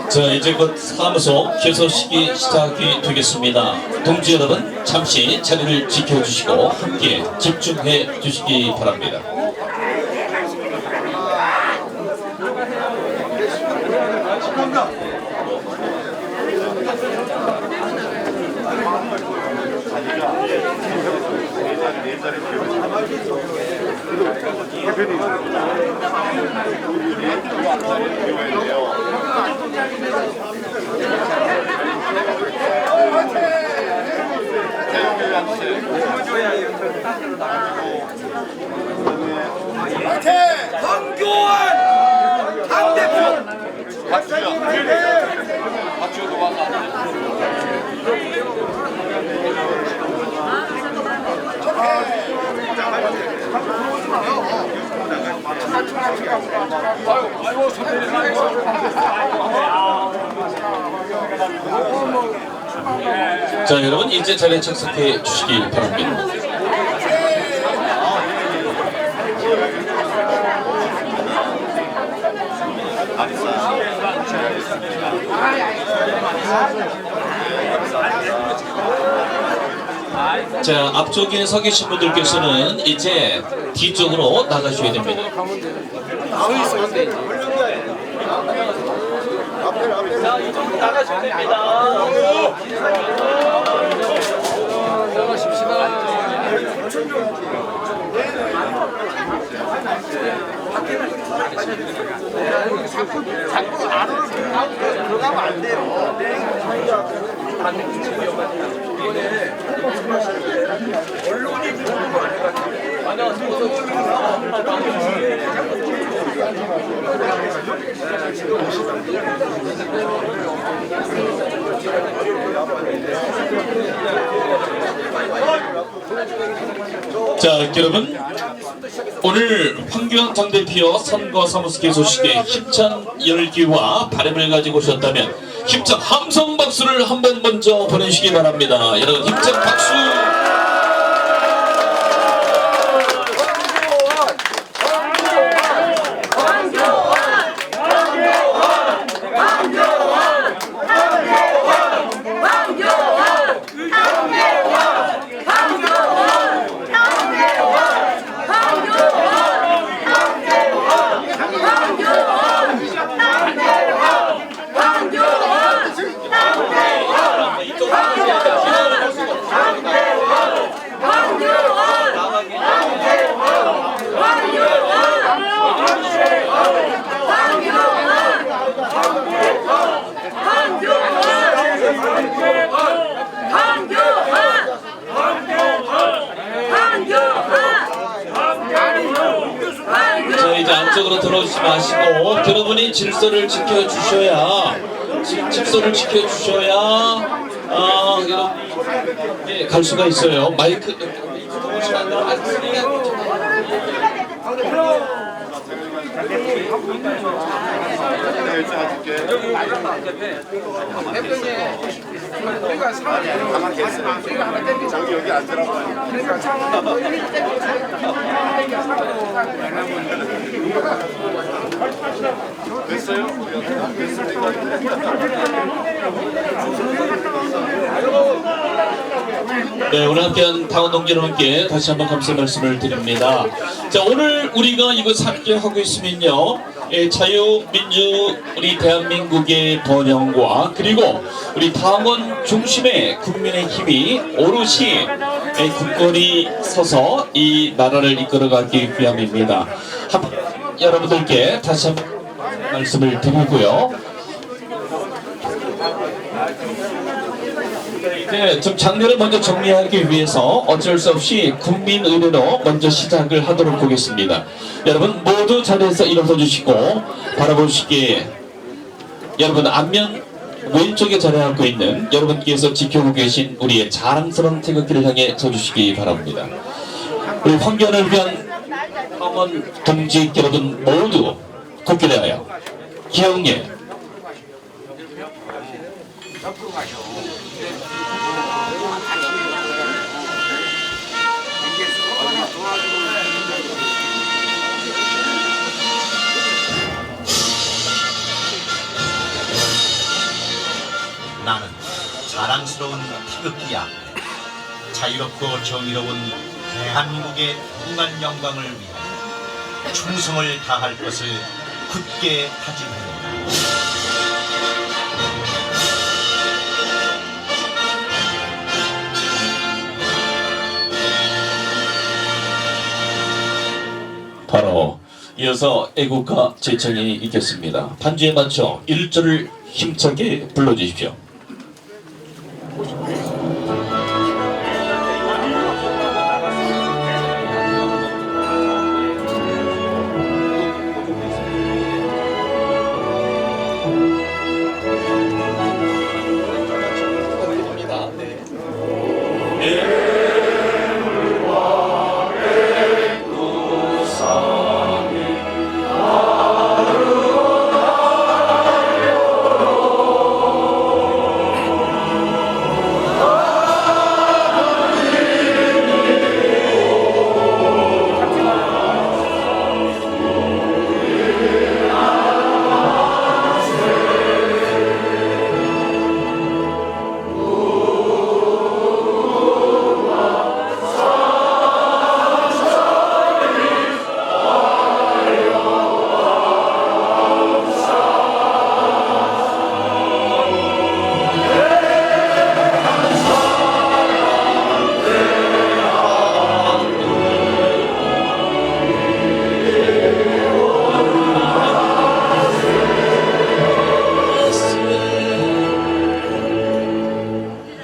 자, 이제 곧 사무소 개소식이 시작이 되겠습니다. 동지 여러분, 잠시 자리를 지켜주시고 함께 집중해 주시기 바랍니다. 황교안 당대표 박주도 와서 자, 여러분 이제 자리에 착석해 주시기 바랍니다. 자, 앞쪽에 서 계신 분들께서는 이제 뒤쪽으로 나가셔야 됩니다. 자, 이쪽으로 나가셔야 됩니다. 나가십시다. 자꾸 안으로 들어가면 안 돼요. 언론이 보도를 안 해가지고. 자, 여러분 오늘 황교안 당대표 선거사무소 개소식에 힘찬 열기와 바람을 가지고 오셨다면 힘찬 함성 박수를 한번 먼저 보내주시기 바랍니다. 여러분 힘찬 박수. 자, 이제 안쪽으로 들어오지 마시고 여러분이 질서를 지켜주셔야 여러분 예, 갈 수가 있어요. 마이크 여기 앉으라고. 됐어요? 네, 오늘 함께한 당원 동지 여러분께 다시 한번 감사 말씀을 드립니다. 자, 오늘 우리가 이것을 함께 하고 있으면요, 자유민주 우리 대한민국의 번영과 그리고 우리 당원 중심의 국민의 힘이 오롯이 굳건히 서서 이 나라를 이끌어가기 위함입니다. 여러분들께 다시 한번 말씀을 드리고요. 네, 좀 장면을 먼저 정리하기 위해서 어쩔 수 없이 국민의례로 먼저 시작을 하도록 하겠습니다. 여러분 모두 자리에서 일어서 주시고 바라보시기에 여러분 앞면 왼쪽에 자리하고 있는 여러분께서 지켜보고 계신 우리의 자랑스러운 태극기를 향해 서주시기 바랍니다. 우리 환경을 위한 당원 동지 여러분 모두 굳게 대하여 기억에 나는 자랑스러운 태극기야. 자유롭고 정의로운 대한민국의 무한 영광을 위해 충성을 다할 것을 굳게 다짐합니다. 바로 이어서 애국가 제청이 있겠습니다. 반주에 맞춰 1절을 힘차게 불러주십시오.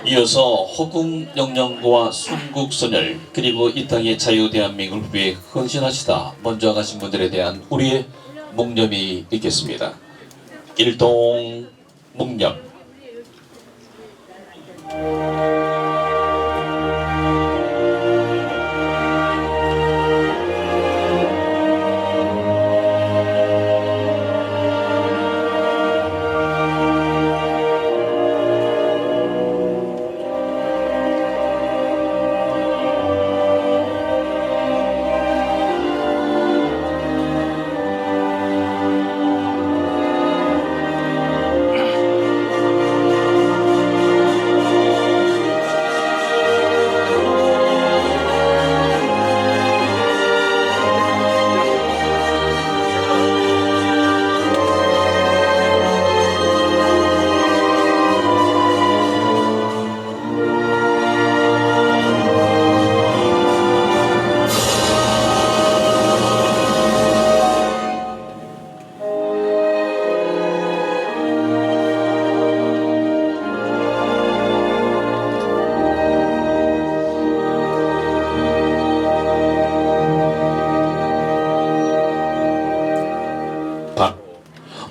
이어서 허궁영령과 순국선열 그리고 이 땅의 자유 대한민국을 위해 헌신하시다 먼저 가신 분들에 대한 우리의 묵념이 있겠습니다. 일동 묵념.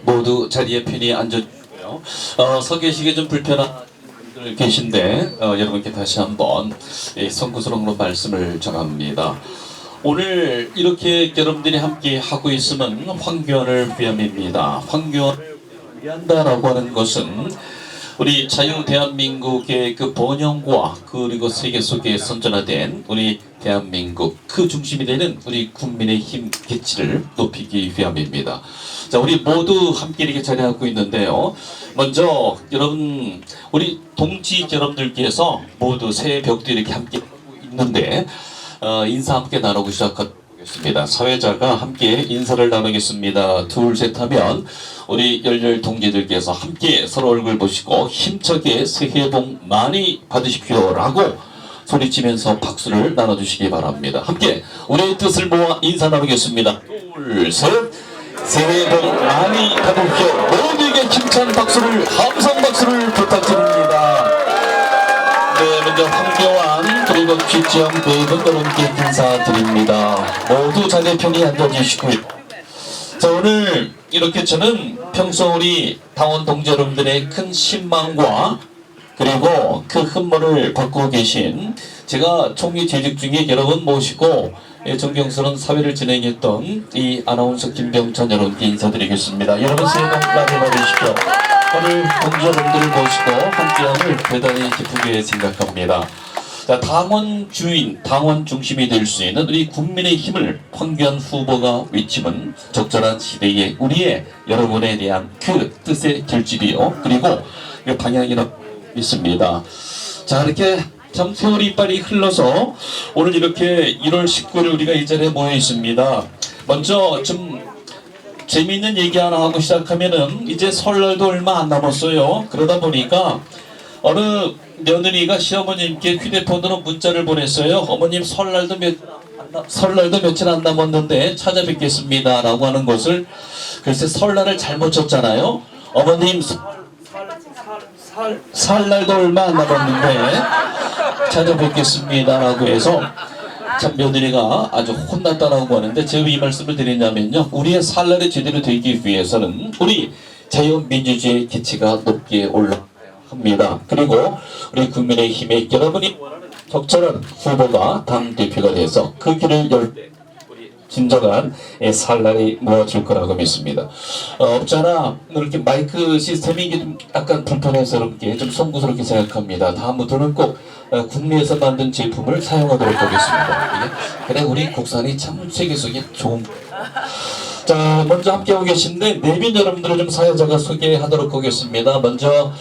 모두 자리에 편히 앉아주시고요. 서 계시기 좀 불편한 분들 계신데 여러분께 다시 한번 성구스러운 말씀을 전합니다. 오늘 이렇게 여러분들이 함께 하고 있으면 황교안을 위함입니다. 황교안을 위한다라고 하는 것은 우리 자유 대한민국의 그 번영과 그리고 세계 속에 선전화된 우리 대한민국 그 중심이 되는 우리 국민의힘 가치를 높이기 위함입니다. 자, 우리 모두 함께 이렇게 자리하고 있는데요. 먼저 여러분 우리 동지 여러분들께서 모두 새 벽도 이렇게 함께 하고 있는데 인사 함께 나누고 시작하겠습니다. 사회자가 함께 인사를 나누겠습니다. 둘, 셋 하면 우리 열렬 동지들께서 함께 서로 얼굴 보시고 힘차게 새해 복 많이 받으십시오 라고 소리치면서 박수를 나눠주시기 바랍니다. 함께 우리의 뜻을 모아 인사 나누겠습니다. 둘, 셋. 새해 복 많이 받으십시오. 모두에게 힘찬 박수를, 함성 박수를 부탁드립니다. 네, 먼저 황교안 그리고 쥐지영 네 분 여러분께 인사드립니다. 모두 자리에 편히 앉아주시고요. 자, 오늘 이렇게 저는 평소 우리 당원 동지 여러분들의 큰 신망과 그리고 그 흔모를 받고 계신 제가 총리 재직 중에 여러 번 모시고 존경스러운 사회를 진행했던 이 아나운서 김병찬 여러분께 인사드리겠습니다. 여러분 새해 복 많이 받으십시오. 오늘 동지 여러분들을 모시고 함께함을 대단히 기쁘게 생각합니다. 자, 당원 주인, 당원 중심이 될 수 있는 우리 국민의 힘을 황교안 후보가 외치면 적절한 시대에 우리의 여러분에 대한 그 뜻의 결집이요. 그리고 그 방향이라고 믿습니다. 자, 이렇게 참 세월이 빨리 흘러서 오늘 이렇게 1월 19일 우리가 이 자리에 모여 있습니다. 먼저 좀 재미있는 얘기 하나 하고 시작하면은 이제 설날도 얼마 안 남았어요. 그러다 보니까 어느 며느리가 시어머님께 휴대폰으로 문자를 보냈어요. 어머님 설날도 며칠 안 남았는데 찾아뵙겠습니다 라고 하는 것을 글쎄 설날을 잘못 쳤잖아요. 어머님 설날도 얼마 안 남았는데 찾아뵙겠습니다 라고 해서 참 며느리가 아주 혼났다라고 하는데 제가 이 말씀을 드리냐면요, 우리의 설날이 제대로 되기 위해서는 우리 자유민주주의의 기치가 높게 올라갑니다. 그리고 우리 국민의힘의 여러분이 적절한 후보가 당대표가 돼서 그 길을 열 진정한 설날이 모아줄 거라고 믿습니다. 없잖아 이렇게 마이크 시스템이 이게 좀 약간 불편해서롭게 좀 송구스럽게 생각합니다. 다음부터는 꼭 국내에서 만든 제품을 사용하도록 하겠습니다. 그래 우리 국산이 참 세계 속에 좋은. 자, 먼저 함께하고 계신데 내빈 여러분들을 좀 사회자가 소개하도록 하겠습니다. 먼저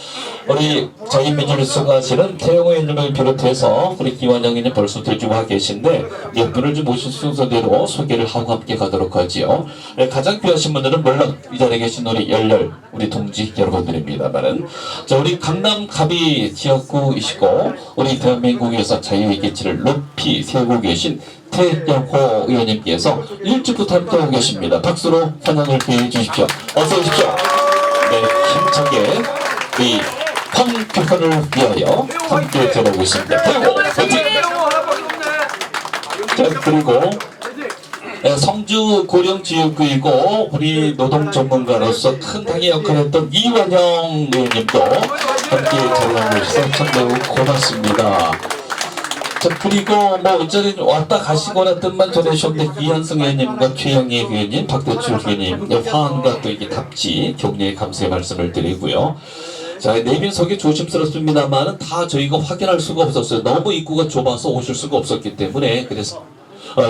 우리 자유민주를 수고하시는 태영호 의원님을 비롯해서 우리 기완영 의원님 벌써 들주와 계신데 몇 분을 좀 모실 순서대로 소개를 하고 함께 가도록 하지요. 가장 귀하신 분들은 물론 이 자리에 계신 우리 열렬 우리 동지 여러분들입니다만은, 자, 우리 강남 갑이 지역구이시고 우리 대한민국에서 자유의 가치를 높이 세우고 계신 태영호 의원님께서 일찍부터 함께하고 계십니다. 박수로 환영을 기해 주십시오. 어서 오십시오. 네, 힘차게 우리 황교안을 위하여 함께 들어오고 있습니다. 태영호 화이팅! 자, 그리고 성주 고령 지역구이고 우리 노동 전문가로서 큰 당의 역할을 했던 이완영 의원님도 함께 자리하고 계셔서 참 매우 고맙습니다. 자, 그리고 뭐 어쩌니 왔다 가시거나 뜻만 전해주셨는데 이한승 의원님과 최영희 의원님, 박대출 의원님, 화환과 또 이게 답지 격려의 감사의 말씀을 드리고요. 자, 내빈 소개 조심스럽습니다만은 다 저희가 확인할 수가 없었어요. 너무 입구가 좁아서 오실 수가 없었기 때문에. 그래서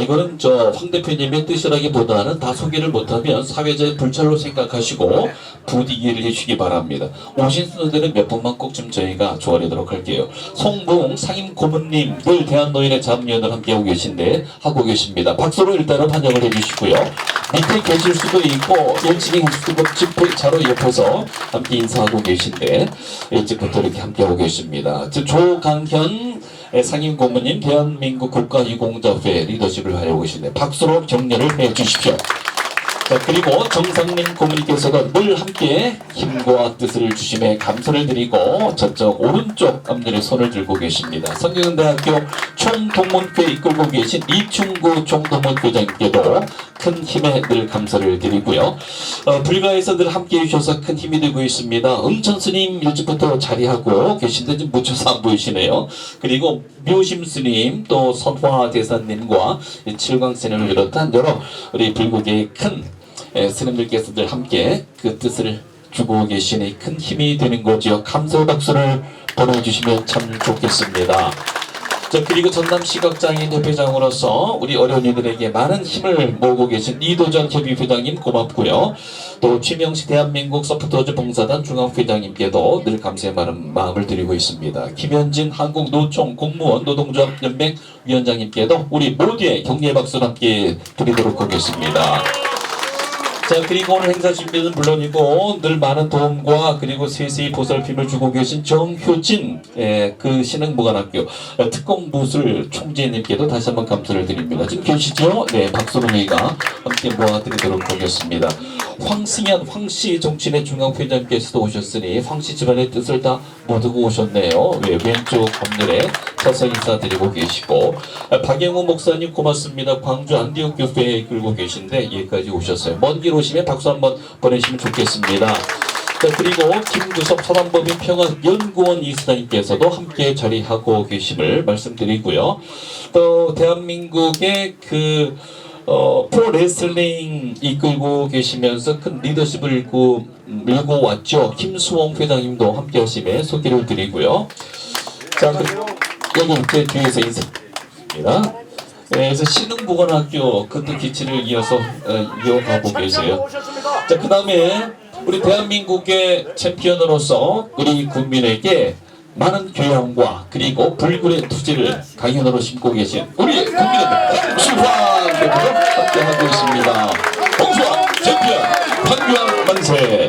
이거는 황 대표님의 뜻이라기보다는 다 소개를 못하면 사회자의 불찰로 생각하시고 부디 이해를 해주시기 바랍니다. 오신 분들은 몇 분만 꼭 좀 저희가 조아리도록 할게요. 송봉 상임 고문님 늘 대한노인의 자문위원을 함께하고 하고 계십니다. 박수로 일단은 환영을 해주시고요. 밑에 계실 수도 있고 일찍이 계실 수도 있고 자로 옆에서 함께 인사하고 계신데 일찍부터 이렇게 함께하고 계십니다. 조강현 상임 고문님 대한민국 국가유공자회 리더십을 하고 계신데 박수로 격려를 해주십시오. 자, 그리고 정상민 고문님께서도 늘 함께 힘과 뜻을 주심에 감사를 드리고 저쪽 오른쪽 앞면에 손을 들고 계십니다. 성균대학교 총동문회 이끌고 계신 이충구 총동문회장님께도 큰 힘에 늘 감사를 드리고요. 불가에서 늘 함께 해주셔서 큰 힘이 되고 있습니다. 은천스님 일찍부터 자리하고 계신데 좀 묻혀서 안 보이시네요. 그리고 묘심스님 또 선화 대사님과 칠광스님을 비롯한 여러 우리 불국의 큰 스님들께서 늘 함께 그 뜻을 주고 계시니 큰 힘이 되는 거지요. 감사의 박수를 보내주시면 참 좋겠습니다. 자, 그리고 전남시각장애인 협회장으로서 우리 어려운이들에게 많은 힘을 모으고 계신 이도전 협의회장님 고맙고요. 또 최명식 대한민국 소프트워즈 봉사단 중앙회장님께도 늘 감사의 많은 마음을 드리고 있습니다. 김현진 한국노총 공무원 노동조합 연맹 위원장님께도 우리 모두의 격려의 박수를 함께 드리도록 하겠습니다. 자, 그리고 오늘 행사 준비는 물론이고 늘 많은 도움과 그리고 세세히 보살핌을 주고 계신 정효진 그 신흥보관학교 특공부술 총재님께도 다시 한번 감사를 드립니다. 지금 계시죠? 네, 박수로 저희가 함께 모아드리도록 하겠습니다. 황승현 황씨 정치인의 중앙회장께서도 오셨으니 황씨 집안의 뜻을 다 모두고 오셨네요. 네, 왼쪽 건물에 서서 인사드리고 계시고 박영우 목사님 고맙습니다. 광주 안디옥 교회에 이끌고 계신데 여기까지 오셨어요. 먼 길 오시면 박수 한번 보내시면 좋겠습니다. 자, 그리고 김구섭 사단법인 평화연구원 이사장님께서도 함께 자리하고 계심을 말씀드리고요. 또 대한민국의 프로레슬링 이끌고 계시면서 큰 리더십을 밀고 왔죠. 김수홍 회장님도 함께 하심에 소개를 드리고요. 자, 여기 이렇게 뒤에서 인사드립니다. 그래서 신흥보건학교 그때 기치를 이어가고 계세요. 자, 그 다음에 우리 대한민국의 챔피언으로서 우리 국민에게 많은 교양과 그리고 불굴의 투지를 강연으로 심고 계신 우리 국민의 홍수환 대표가 함께하고 있습니다. 홍수환 챔피언 황교안 만세.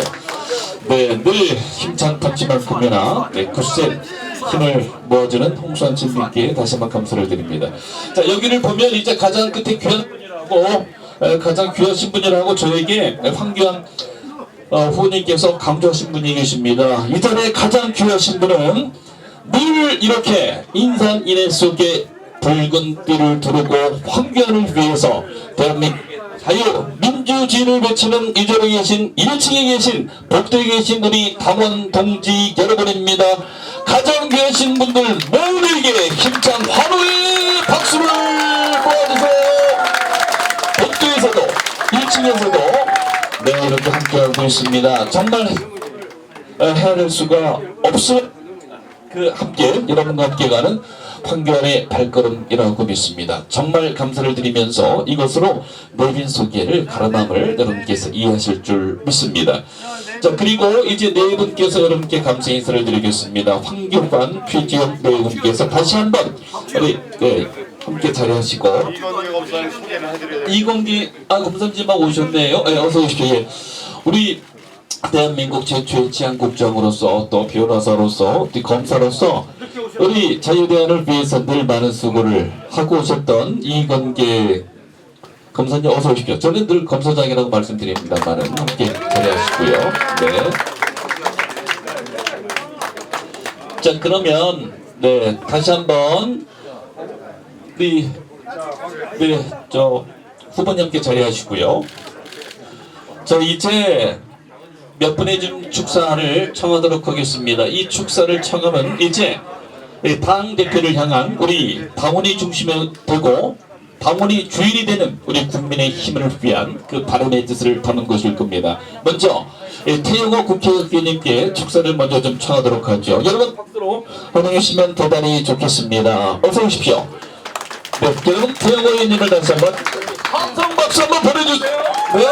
네, 늘 힘찬 펀치만큼이나 굳센 힘을 모아주는 홍수환 챔피언께 다시 한번 감사를 드립니다. 자, 여기를 보면 이제 가장 끝에 귀한 분이라고 가장 귀하신 분이라고 저에게 황교안 후보님께서 강조하신 분이 계십니다. 이 자리에 가장 귀하신 분은 늘 이렇게 인산인해 속에 붉은 띠를 두르고 황교안을 위해서 대한민국 자유 민주주의를 외치는 이 자리에 계신 1층에 계신 복도에 계신 우리 당원 동지 여러분입니다. 가장 귀하신 분들 모두에게 힘찬 환호의 박수를 보아주세요. 복도에서도 1층에서도 네, 이렇게 함께하고 있습니다. 정말 헤아릴 수가 없을 여러분과 함께 가는 황교안의 발걸음이라고 믿습니다. 정말 감사를 드리면서 이것으로 내빈 소개를 가라남을 여러분께서 이해하실 줄 믿습니다. 자, 그리고 이제 네 분께서 여러분께 감사 인사를 드리겠습니다. 황교안 최지영 네 분께서 다시 한번 우리 함께 자리하시고 이건기 검사님만 오셨네요. 네, 어서 오십시오. 예. 우리 대한민국 최초의 치안국장으로서 또 변호사로서 또 검사로서 우리 자유대안을 위해서 늘 많은 수고를 하고 오셨던 이건기 검사님 어서 오십시오. 저는 늘 검사장이라고 말씀드립니다만은 함께 자리하시고요. 네. 자, 그러면 네, 다시 한번 저 후보님께 자리하시고요. 저 이제 몇 분의 좀 축사를 청하도록 하겠습니다. 이 축사를 청하면 이제 당 대표를 향한 우리 당원이 중심에 되고 당원이 주인이 되는 우리 국민의 힘을 위한 그 발언의 뜻을 담은 것일 겁니다. 먼저 태영호 국회의원님께 축사를 먼저 좀 청하도록 하죠. 여러분 박수로 환영해 주시면 대단히 좋겠습니다. 어서 오십시오. 네, 여러분 태영호 의원님을 다시 한번 함성 박수 한번 보내주세요. 네.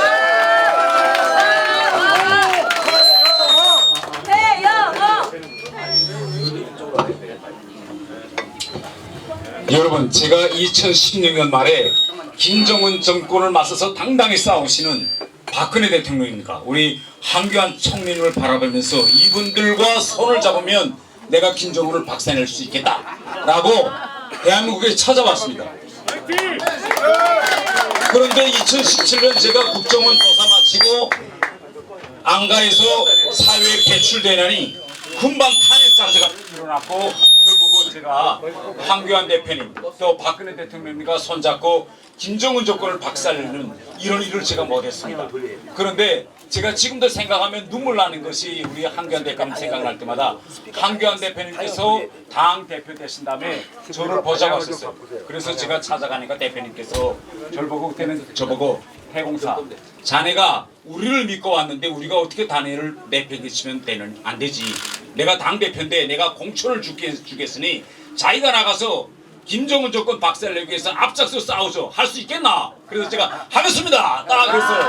여러분, 제가 2016년 말에 김정은 정권을 맞서서 당당히 싸우시는 박근혜 대통령입니다. 우리 황교안 총리님을 바라보면서 이분들과 손을 잡으면 내가 김정은을 박살낼 수 있겠다라고 대한민국에 찾아왔습니다. 그런데 2017년 제가 국정원 조사 마치고 안가에서 사회에 배출되려니 금방 탄핵 장제가 일어났고 결국은 제가 황교안 대표님 또 박근혜 대통령님과 손잡고 김정은 정권을 박살내는 이런 일을 제가 못했습니다. 그런데 제가 지금도 생각하면 눈물 나는 것이 우리 황교안 대표님 생각날 때마다 황교안 대표님께서 당 대표 되신 다음에 저를 보자고 하셨어요. 그래서 제가 찾아가니까 대표님께서 저를 보고 그때는 저보고 해공사 자네가 우리를 믿고 왔는데 우리가 어떻게 자네를 내팽개치면 안 되지. 내가 당대표인데 내가 공천을 주겠으니 자기가 나가서 김정은 정권 박살내기 위해서 앞장서 싸우죠. 할 수 있겠나? 그래서 제가 하겠습니다. 딱 그랬어요.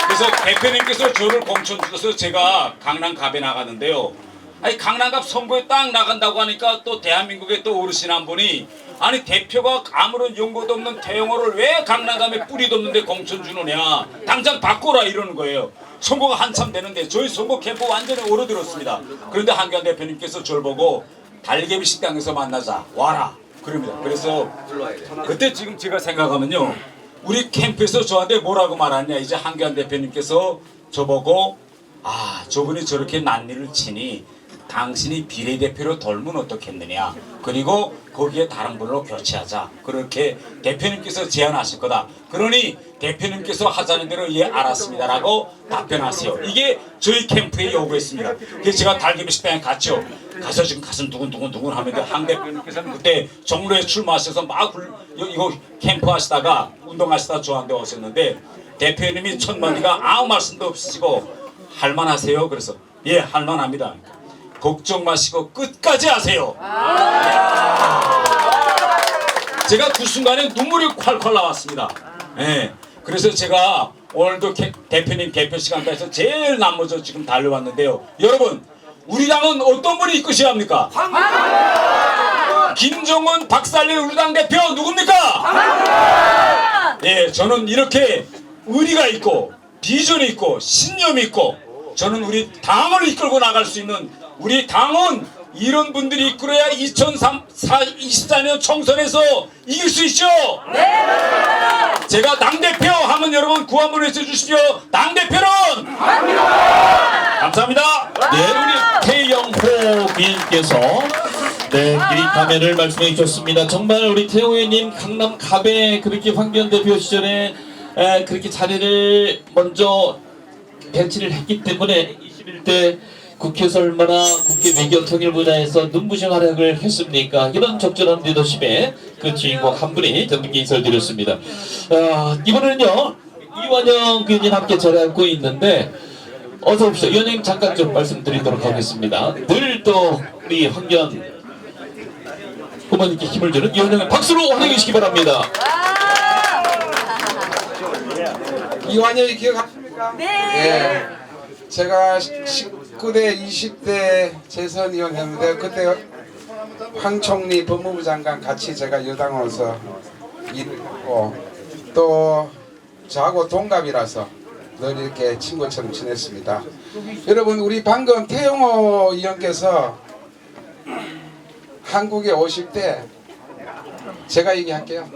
그래서 대표님께서 저를 공천 주셔서 제가 강남갑에 나가는데요. 아니 강남갑 선거에 딱 나간다고 하니까 또 대한민국에 또 어르신 한 분이 아니 대표가 아무런 연고도 없는 태영호를 왜 강남갑에 뿌리도 없는데 공천 주느냐 당장 바꿔라 이러는 거예요. 선거가 한참 되는데 저희 선거 캠프 완전히 얼어들었습니다. 그런데 황교안 대표님께서 저를 보고 달개비 식당에서 만나자 와라 그럽니다. 그래서 그때 지금 제가 생각하면요 우리 캠프에서 저한테 뭐라고 말하냐 이제 황교안 대표님께서 저보고 아 저분이 저렇게 난리를 치니 당신이 비례대표로 돌면 어떻겠느냐. 그리고 거기에 다른 분으로 교체하자. 그렇게 대표님께서 제안하실 거다. 그러니 대표님께서 하자는 대로 예 알았습니다라고 답변하세요. 이게 저희 캠프의 요구였습니다. 그래서 제가 달개비 식당에 갔죠. 가서 지금 가서 누군 하는데 황 대표님께서는 그때 정로에 출마하셔서 막 이거 캠프 하시다가 운동하시다 저한테 오셨는데 대표님이 첫마디가 아무 말씀도 없으시고 할만하세요? 그래서 예 할만합니다. 걱정 마시고 끝까지 하세요. 제가 그 순간에 눈물이 콸콸 나왔습니다. 예. 그래서 제가 오늘도 대표님 개표 시간까지 제일 남아서 지금 달려왔는데요. 여러분 우리 당은 어떤 분이 이끄셔야 합니까? 김정은 박살린 우리 당 대표 누굽니까? 예, 저는 이렇게 의리가 있고 비전이 있고 신념이 있고 저는 우리 당을 이끌고 나갈 수 있는 우리 당은 이런 분들이 이끌어야 2024년 총선에서 이길 수 있죠? 네! 제가 당대표 하면 여러분 구호 한번 외쳐주십시오. 당대표는! 감사합니다. 네, 우리 태영호 비님께서 네, 미리 감회를 말씀해 주셨습니다. 정말 우리 태영호 의원님 강남 갑에 그렇게 황교안 대표 시절에 그렇게 자리를 먼저 배치를 했기 때문에 21대 국회에서 얼마나 국회 외교통일 분야에서 눈부신 활약을 했습니까? 이런 적절한 리더십의 그 주인공 한 분이 정님께 인사를 드렸습니다. 이번에는요 이완영 의원님 함께 자리하고 있는데 어서 오십시오. 의원님 잠깐 좀 말씀드리도록 하겠습니다. 늘 또 우리 황교안 후보님께 힘을 주는 이완영을 박수로 환영해 주시기 바랍니다. 이완영이 기억하십니까? 네. 예. 제가 19대 20대 재선위원회인데 그때 황 총리 법무부 장관 같이 제가 여당으로서 일을 했고 또 저하고 동갑이라서 늘 이렇게 친구처럼 지냈습니다. 여러분 우리 방금 태영호 의원께서 한국에 오실 때 제가 얘기할게요.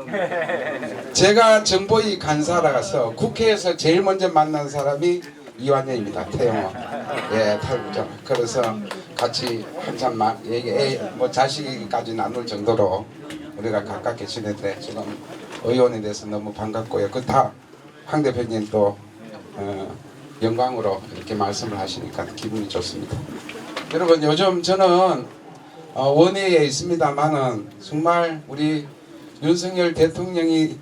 제가 정보위 간사라서 국회에서 제일 먼저 만난 사람이 이완영입니다. 태영호. 예, 탈북자. 그래서 같이 한참 막 얘기, 뭐 자식까지 나눌 정도로 우리가 가깝게 지냈는데 지금 의원에 대해서 너무 반갑고요. 그 다 황 대표님 또 영광으로 이렇게 말씀을 하시니까 기분이 좋습니다. 여러분 요즘 저는 원외에 있습니다만은 정말 우리 윤석열 대통령이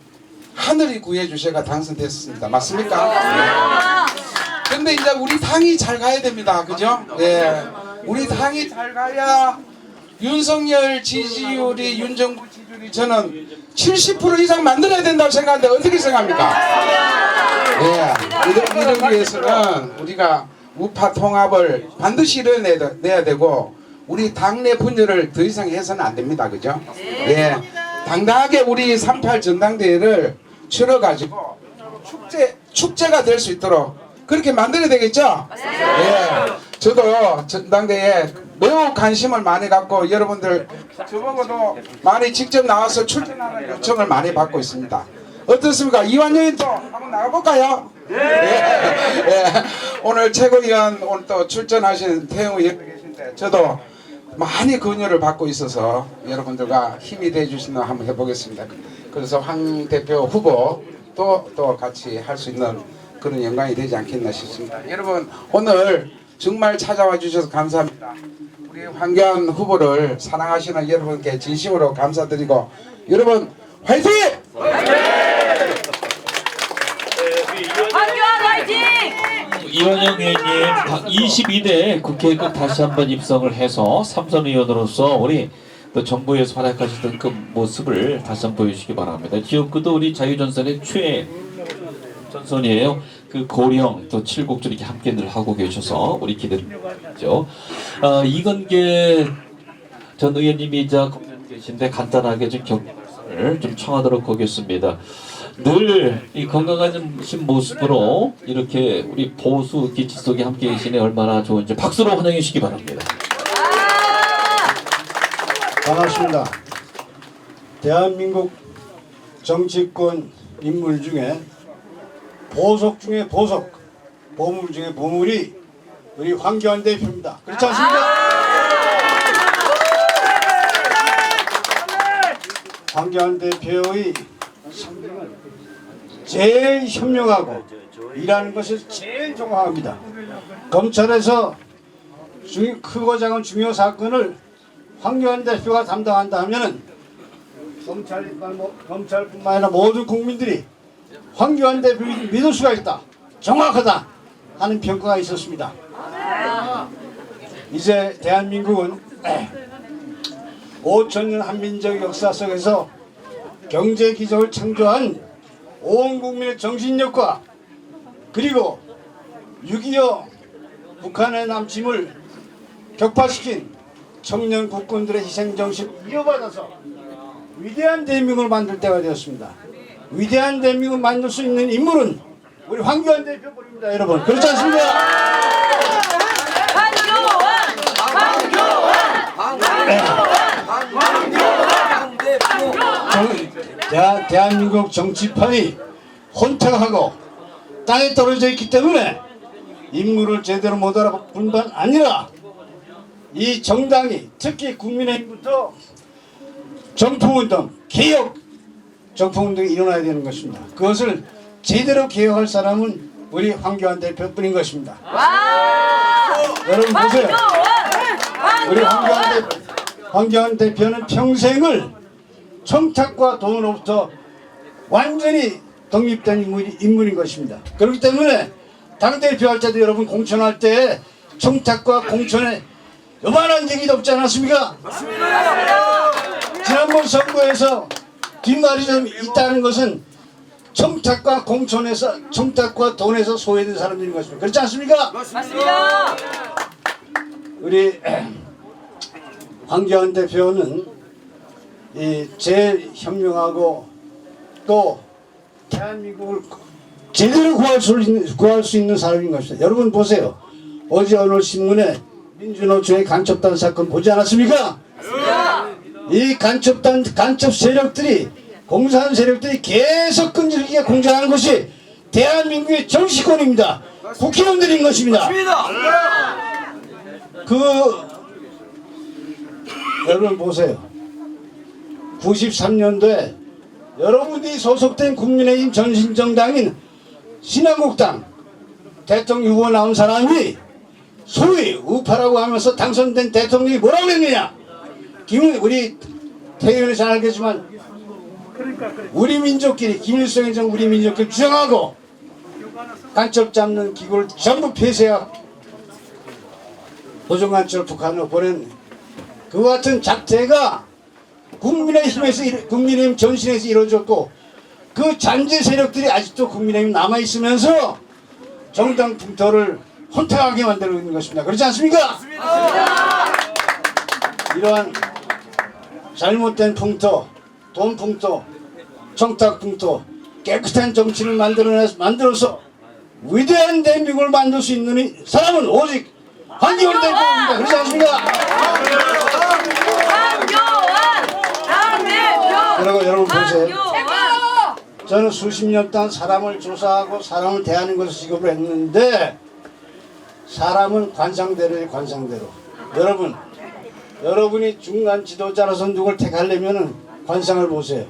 하늘이 구해주셔가 당선됐습니다. 맞습니까? 근데 이제 우리 당이 잘 가야 됩니다. 그죠? 예. 우리 당이 잘 가야 윤석열 지지율이, 윤정부 지지율이 저는 70% 이상 만들어야 된다고 생각하는데 어떻게 생각합니까? 예. 이러기 위해서는 우리가 우파 통합을 반드시 이뤄내야 되고 우리 당내 분열을 더 이상 해서는 안 됩니다. 그죠? 예. 당당하게 우리 38 전당대회를 치러가지고 축제가 될 수 있도록 그렇게 만들어야 되겠죠? 예. 저도 전당대회에 매우 관심을 많이 갖고 여러분들 저보고도 많이 직접 나와서 출전하는 요청을 많이 받고 있습니다. 어떻습니까? 이완영이 또 한번 나가볼까요? 네. 예. 오늘 최고위원 오늘 또 출전하신 태영호 의원 계신데 저도 많이 권유를 받고 있어서 여러분들과 힘이 돼주시는 한번 해보겠습니다. 그래서 황 대표 후보 또 같이 할 수 있는 그런 영광이 되지 않겠나 싶습니다. 여러분 오늘 정말 찾아와 주셔서 감사합니다. 우리 황교안 후보를 사랑하시는 여러분께 진심으로 감사드리고 여러분 화이팅! 황교안 화이팅! 이완영 의원님 22대 국회에 꼭 다시 한번 입성을 해서 삼선 의원으로서 우리 또 정부에서 활약하셨던 그 모습을 다시 한번 보여주시기 바랍니다. 지역구도 우리 자유전선의 최전선이에요. 그 고령 또 칠곡주 이렇게 함께 늘 하고 계셔서 우리 기대죠. 이건계 전 의원님이자 계신데 간단하게 좀 격려 말씀을 좀 청하도록 하겠습니다. 늘 이 건강하신 모습으로 이렇게 우리 보수 기치 속에 함께 계시네 얼마나 좋은지 박수로 환영해 주시기 바랍니다. 반갑습니다. 대한민국 정치권 인물 중에 보석 중에 보석, 보물 중에 보물이 우리 황교안 대표입니다. 그렇지 않습니까? 황교안 대표의 성격은 제일 현명하고 일하는 것을 제일 좋아합니다. 검찰에서 크고 작은 중요 사건을 황교안 대표가 담당한다 하면은 검찰뿐만 아니라 모든 국민들이 황교안 대표를 믿을 수가 있다, 정확하다 하는 평가가 있었습니다. 이제 대한민국은 5천년 한민족 역사 속에서 경제 기적을 창조한 온 국민의 정신력과 그리고 6.25 북한의 남침을 격파시킨 청년 국군들의 희생정신을 이어받아서 위대한 대한민국을 만들 때가 되었습니다. 위대한 대한민국을 만들 수 있는 인물은 우리 황교안 대표뿐입니다, 여러분. 그렇지 않습니까? 대한민국 정치판이 혼탁하고 땅에 떨어져 있기 때문에 인물을 제대로 못 알아볼 뿐만 아니라 이 정당이 특히 국민의힘부터 정풍운동, 개혁 정풍운동이 일어나야 되는 것입니다. 그것을 제대로 개혁할 사람은 우리 황교안 대표뿐인 것입니다. 여러분 보세요. 우리 황교안 대표는 평생을 청탁과 돈으로부터 완전히 독립된 인물인 것입니다. 그렇기 때문에 당대표 할 때도 여러분 공천할 때 청탁과 공천에 요만한 얘기도 없지 않았습니까? 맞습니다. 지난번 선거에서 뒷말이 좀 있다는 것은 청탁과 공천에서 청탁과 돈에서 소외된 사람들인 것입니다. 그렇지 않습니까? 맞습니다. 우리 황교안 대표는 이 제일 현명하고 또 대한민국을 제대로 구할 수 있는 사람인 것입니다. 여러분 보세요. 어제 오늘 신문에 민주노총의 간첩단 사건 보지 않았습니까? 이 간첩 세력들이 공산 세력들이 계속 끈질기게 공작하는 것이 대한민국의 정치권입니다. 국회의원들인 것입니다. 여러분 보세요. 93년도에 여러분이 소속된 국민의힘 전신정당인 신한국당 대통령 후보 나온 사람이 소위 우파라고 하면서 당선된 대통령이 뭐라고 했느냐? 우리 태의원이 잘 알겠지만 우리 민족끼리 김일성 행정 우리 민족끼리 주장하고 간첩 잡는 기구를 전부 폐쇄하고 도종간첩을 북한으로 보낸 그와 같은 작태가 국민의힘 전신에서 이루어졌고 그 잔재 세력들이 아직도 국민의힘 남아있으면서 정당 풍토를 혼탁하게 만들고 있는 것입니다. 그렇지 않습니까? 이러한 잘못된 풍토, 돈 풍토, 청탁 풍토, 깨끗한 정치를 만들어서 위대한 대한민국을 만들 수 있는 사람은 오직 황교안 대표입니다. 그렇지 않습니까? 그리고 여러분 보세요. 저는 수십 년 동안 사람을 조사하고 사람을 대하는 것을 직업으로 했는데 사람은 관상대로예요. 관상대로. 여러분이 중간 지도자로서 누굴 택하려면 관상을 보세요.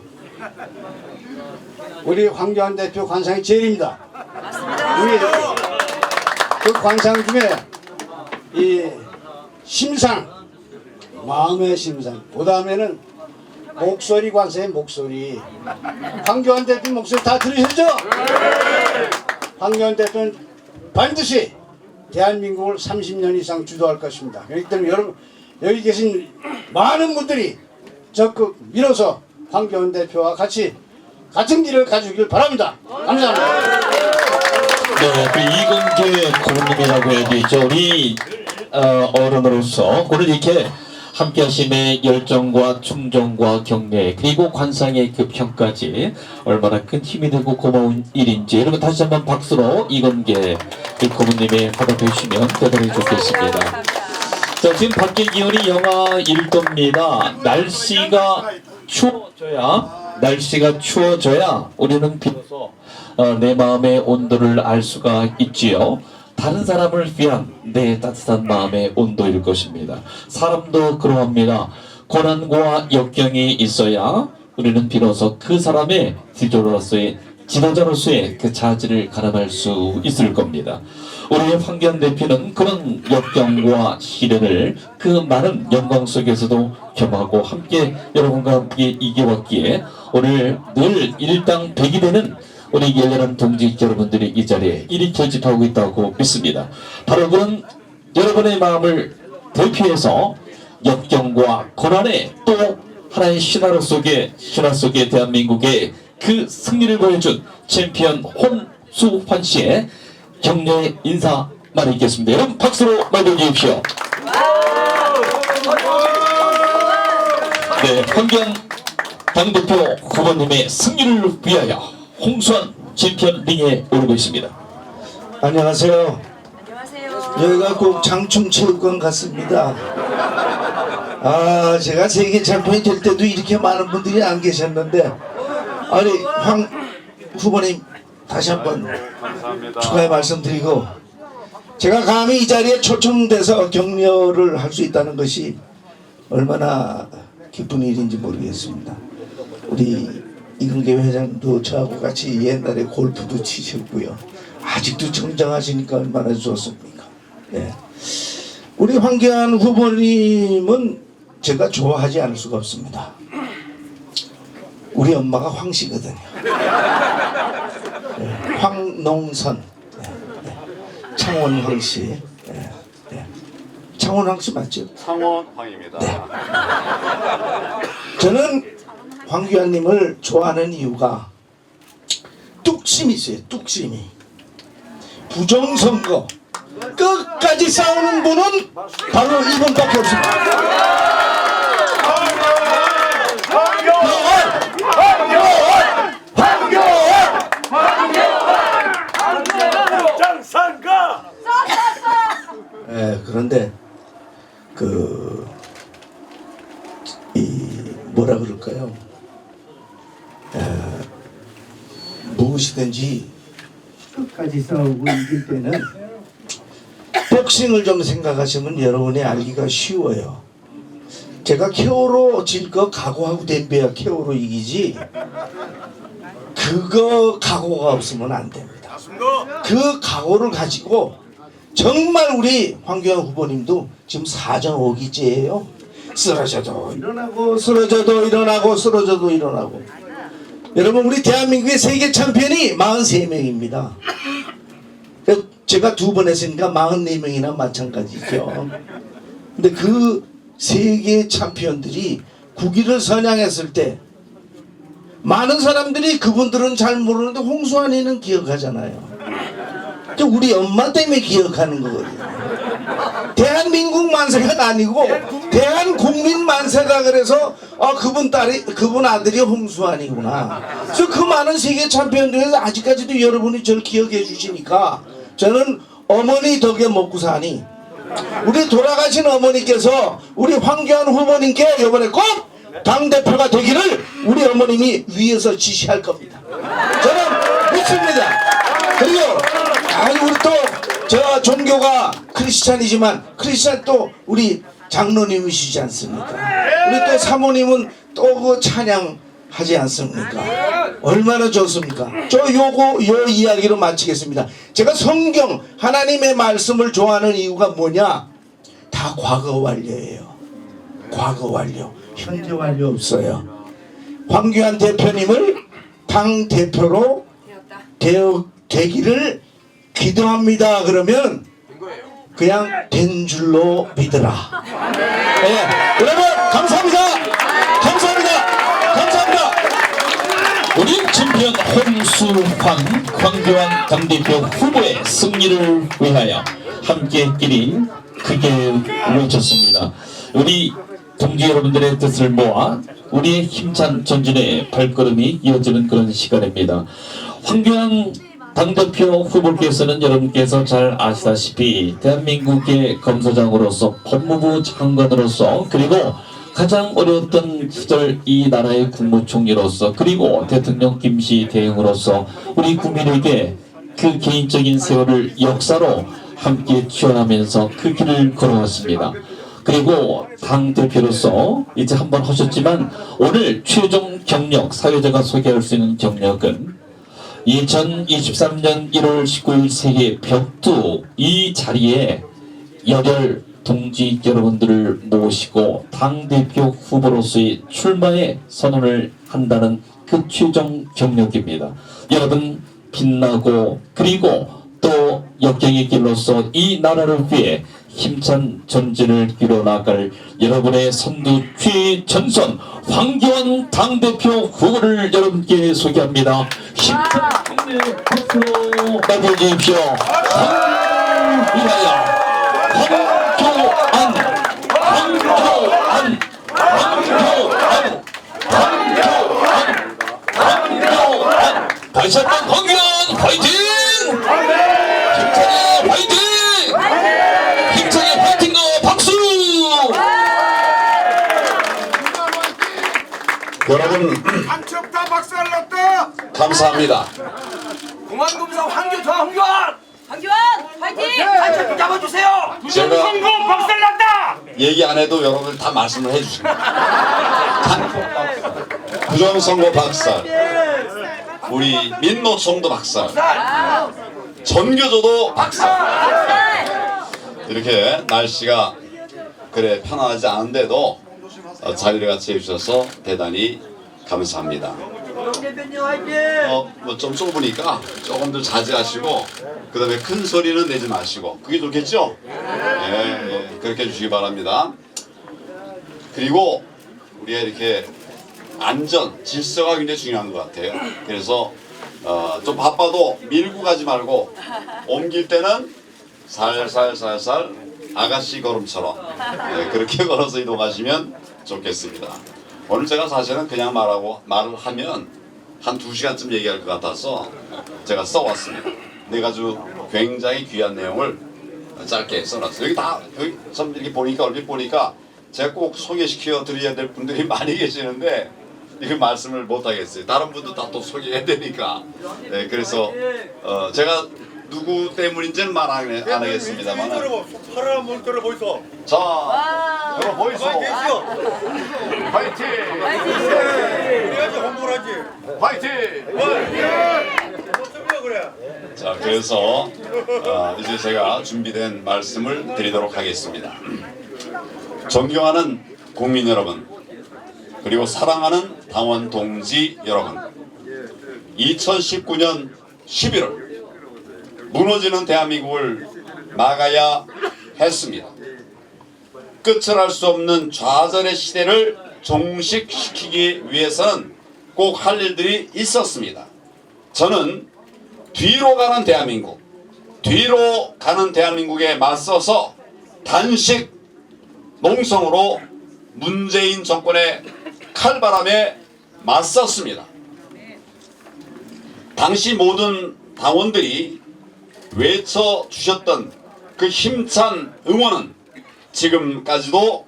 우리 황교안 대표 관상이 제일입니다. 우리 그 관상 중에 이 심상, 마음의 심상, 그 다음에는 목소리 관상의 목소리. 황교안 대표 목소리 다 들으셨죠? 황교안 대표는 반드시 대한민국을 30년 이상 주도할 것입니다. 그렇기 때문에 여러분 여기 계신 많은 분들이 적극 밀어서 황교안 대표와 같은 길을 가주길 바랍니다. 감사합니다. 네, 그 이근계 고문님이라고 해야 되죠. 우리 어른으로서 오늘 이렇게 함께하심의 열정과 충정과 경례 그리고 관상의 그 평까지 얼마나 큰 힘이 되고 고마운 일인지 여러분 다시 한번 박수로 이건계 고문님의 받아주시면 대단히 좋겠습니다. 자, 지금 밖의 기온이 영하 1도입니다. 날씨가 추워져야 우리는 비로소 내 마음의 온도를 알 수가 있지요. 다른 사람을 위한 내 따뜻한 마음의 온도일 것입니다. 사람도 그러합니다. 고난과 역경이 있어야 우리는 비로소 그 사람의 지도자로서의 그 자질을 가늠할 수 있을 겁니다. 우리의 황교안 대표는 그런 역경과 시련을 그 많은 영광 속에서도 겸하고 함께 여러분과 함께 이겨왔기에 오늘 늘 일당백이 되는 우리 열렬한 동지 여러분들이 이 자리에 일이 결집하고 있다고 믿습니다. 바로 그런 여러분의 마음을 대표해서 역경과 고난의 또 하나의 신화 속에 대한민국의 그 승리를 보여준 챔피언 홍수환 씨의 격려의 인사 말이겠습니다. 여러분 박수로 맞아 주십시오. 네, 황교안 당대표 후보님의 승리를 위하여 홍수환 챔피언 링에 오르고 있습니다. 안녕하세요. 안녕하세요. 여기가 꼭 장충체육관 같습니다. 아, 제가 세계 챔피언이 될 때도 이렇게 많은 분들이 안 계셨는데, 아니 황 후보님 다시 한번 축하의 말씀드리고, 제가 감히 이 자리에 초청돼서 격려를 할 수 있다는 것이 얼마나 기쁜 일인지 모르겠습니다. 우리 이근계 회장도 저하고 같이 옛날에 골프도 치셨고요. 아직도 정정하시니까 얼마나 좋습니까? 네. 우리 황교안 후보님은 제가 좋아하지 않을 수가 없습니다. 우리 엄마가 황씨거든요. 네. 황농선, 네. 네. 창원 황씨. 네. 네. 창원 황씨 맞죠? 창원 황입니다. 네. 저는 황교안님을 좋아하는 이유가 뚝심이 있어요. 뚝심이. 부정선거 끝까지 싸우는 분은 바로 이분밖에 없습니다. 예, 그런데 뭐라 그럴까요? 무엇이든지 끝까지 싸우고 이길 때는 복싱을 좀 생각하시면 여러분이 알기가 쉬워요. 제가 KO로 질 거 각오하고 덤벼야 KO로 이기지, 그거 각오가 없으면 안 됩니다. 그 각오를 가지고 정말 우리 황교안 후보님도 지금 4전 5기째예요. 쓰러져도 일어나고 쓰러져도 일어나고 쓰러져도 일어나고. 여러분, 우리 대한민국의 세계 챔피언이 43명입니다. 제가 2번 했으니까 44명이나 마찬가지죠. 근데 그 세계 챔피언들이 국위를 선양했을 때 많은 사람들이 그분들은 잘 모르는데 홍수환이는 기억하잖아요. 우리 엄마 때문에 기억하는 거거든요. 대한민국 만세가 아니고 대한국민 만세다 그래서 그분 아들이 홍수환이구나. 그래서 그 많은 세계 챔피언들에서 아직까지도 여러분이 저를 기억해 주시니까 저는 어머니 덕에 먹고 사니, 우리 돌아가신 어머니께서 우리 황교안 후보님께 이번에 꼭 당대표가 되기를 우리 어머님이 위에서 지시할 겁니다. 저는 믿습니다. 그리고 우리 또 저 종교가 크리스찬이지만 크리스찬 또 우리 장로님이시지 않습니까? 우리 또 사모님은 또 그 찬양 하지 않습니까? 얼마나 좋습니까? 요 이야기로 마치겠습니다. 제가 성경 하나님의 말씀을 좋아하는 이유가 뭐냐? 다 과거 완료예요. 과거 완료. 현재 완료 없어요. 황교안 대표님을 당 대표로 되기를 기도합니다. 그러면 그냥 된 줄로 믿으라. 네. 여러분 감사합니다. 감사합니다. 감사합니다. 우리 챔피언 홍수환 황교안 당대표 후보의 승리를 위하여 함께끼리 크게 외쳤습니다. 우리 동지 여러분들의 뜻을 모아 우리의 힘찬 전진의 발걸음이 이어지는 그런 시간입니다. 황교안 당대표 후보께서는 여러분께서 잘 아시다시피 대한민국의 검사장으로서 법무부 장관으로서 그리고 가장 어려웠던 시절 이 나라의 국무총리로서 그리고 대통령 김씨 대행으로서 우리 국민에게 그 개인적인 세월을 역사로 함께 지원하면서 그 길을 걸어왔습니다. 그리고 당대표로서 이제 한번 하셨지만 오늘 최종 경 경력, 사회자가 소개할 수 있는 경력은 2023년 1월 19일 세계 벽두 이 자리에 열혈 동지 여러분들을 모시고 당대표 후보로서의 출마에 선언을 한다는 그 최종 경력입니다. 여러분 빛나고 그리고 또 역경의 길로서 이 나라를 위해 힘찬 전진을 이뤄나갈 여러분의 선두 최전선 황교안 당대표 후보를 여러분께 소개합니다. 힘찬 박수 맞아주십시오. 황교안 다시 한번 황교안 파이팅! 힘차게 파이팅! 힘차게 파이팅과 박수! 여러분 한척 다 박살났다. 감사합니다. 공안검사 황교안 파이팅! 한척 잡아주세요. 제가 박살났다. 얘기 안 해도 여러분들 다 말씀을 해주십니다. 부정선거 박살, 우리 민노총도 박살, 전교조도 박살. 이렇게 날씨가 그래 편안하지 않은데도 자리를 같이 해주셔서 대단히 감사합니다. 뭐 좀 좁으니까 조금들 자제하시고 그 다음에 큰 소리는 내지 마시고 그게 좋겠죠? 예, 그렇게 해주시기 바랍니다. 그리고 우리가 이렇게 안전, 질서가 굉장히 중요한 것 같아요. 그래서 좀 바빠도 밀고 가지 말고 옮길 때는 살살살살 아가씨 걸음처럼 그렇게 걸어서 이동하시면 좋겠습니다. 오늘 제가 사실은 그냥 말을 하면 한 2시간쯤 얘기할 것 같아서 제가 써왔습니다. 근데 아주 굉장히 귀한 내용을 짧게 써놨어요. 여기 좀 이렇게 보니까 얼핏 보니까 제가 꼭 소개시켜 드려야 될 분들이 많이 계시는데 이거 말씀을 못 하겠어요. 다른 분도 다 또 소개해야 되니까. 네, 그래서 제가 누구 때문인지는 말 안 하겠습니다만. 사람 못 들어 보이소. 자, 여러분 보이소. 파이팅! 그래야지 홍보를 하지. 파이팅! 그래. 자, 그래서 이제 제가 준비된 말씀을 드리도록 하겠습니다. 존경하는 국민 여러분, 그리고 사랑하는 당원 동지 여러분, 2019년 11월 무너지는 대한민국을 막아야 했습니다. 끝을 알 수 없는 좌절의 시대를 종식시키기 위해서는 꼭 할 일들이 있었습니다. 저는 뒤로 가는 대한민국에 맞서서 단식 농성으로 문재인 정권의 칼바람에 맞섰습니다. 당시 모든 당원들이 외쳐주셨던 그 힘찬 응원은 지금까지도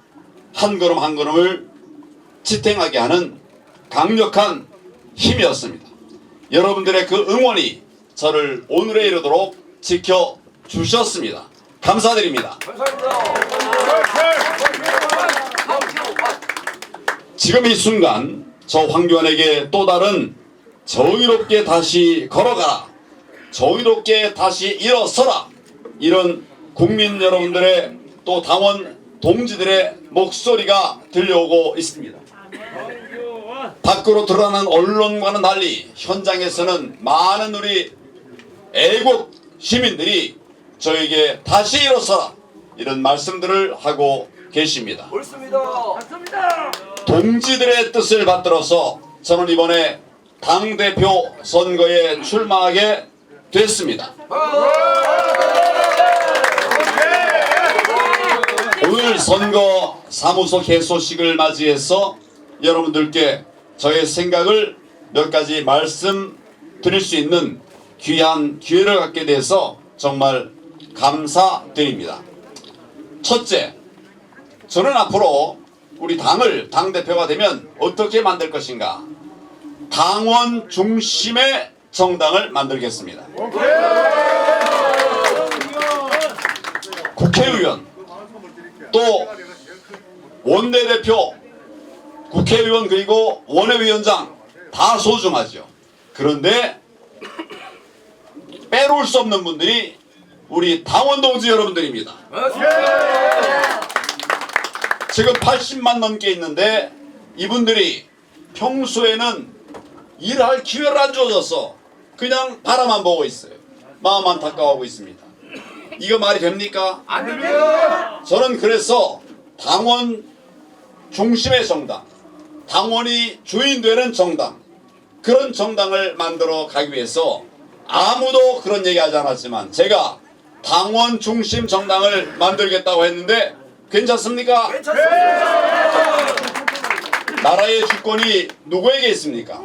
한 걸음 한 걸음을 지탱하게 하는 강력한 힘이었습니다. 여러분들의 그 응원이 저를 오늘에 이르도록 지켜주셨습니다. 감사드립니다. 지금 이 순간 저 황교안에게 또 다른 정의롭게 다시 걸어가라, 정의롭게 다시 일어서라, 이런 국민 여러분들의 또 당원 동지들의 목소리가 들려오고 있습니다. 밖으로 드러나는 언론과는 달리 현장에서는 많은 우리 애국 시민들이 저에게 다시 일어서라, 이런 말씀들을 하고 계십니다. 맞습니다. 동지들의 뜻을 받들어서 저는 이번에 당대표 선거에 출마하게 됐습니다. 오늘 선거 사무소 개소식을 맞이해서 여러분들께 저의 생각을 몇 가지 말씀드릴 수 있는 귀한 기회를 갖게 돼서 정말 감사드립니다. 첫째, 저는 앞으로 우리 당대표가 되면 어떻게 만들 것인가? 당원 중심의 정당을 만들겠습니다. 국회의원, 또 원내대표, 국회의원, 그리고 원외위원장, 다 소중하죠. 그런데 빼놓을 수 없는 분들이 우리 당원 동지 여러분들입니다. 지금 80만 넘게 있는데 이분들이 평소에는 일할 기회를 안 주어져서 그냥 바라만 보고 있어요. 마음 안타까워하고 있습니다. 이거 말이 됩니까? 안 됩니다. 저는 그래서 당원 중심의 정당, 당원이 주인 되는 정당, 그런 정당을 만들어 가기 위해서 아무도 그런 얘기하지 않았지만 제가 당원 중심 정당을 만들겠다고 했는데 괜찮습니까? 나라의 주권이 누구에게 있습니까?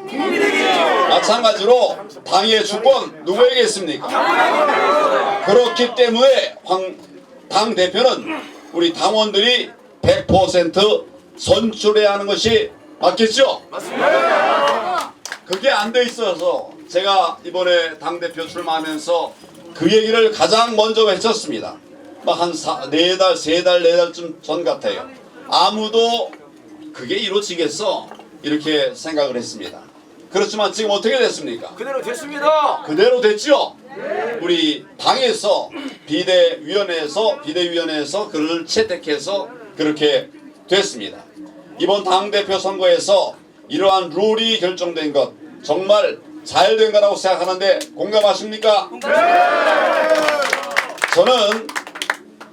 마찬가지로 당의 주권 누구에게 있습니까? 그렇기 때문에 당 대표는 우리 당원들이 100% 선출해야 하는 것이 맞겠죠? 맞습니다. 그게 안 돼 있어서 제가 이번에 당 대표 출마하면서 그 얘기를 가장 먼저 외쳤습니다. 막 한 4달, 4달쯤 전 같아요. 아무도 그게 이루어지겠어? 이렇게 생각을 했습니다. 그렇지만 지금 어떻게 됐습니까? 그대로 됐습니다. 그대로 됐죠? 우리 당에서 비대위원회에서 그를 채택해서 그렇게 됐습니다. 이번 당대표 선거에서 이러한 룰이 결정된 것 정말 잘 된 거라고 생각하는데 공감하십니까? 저는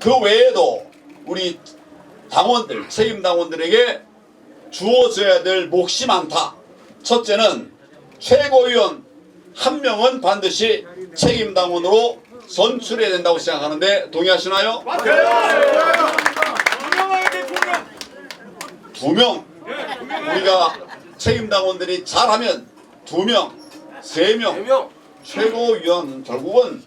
그 외에도 우리 당원들, 책임 당원들에게 주어져야 될 몫이 많다. 첫째는 최고위원 한 명은 반드시 책임 당원으로 선출해야 된다고 생각하는데 동의하시나요? 두 명. 우리가 책임 당원들이 잘하면 2명, 3명. 최고위원 결국은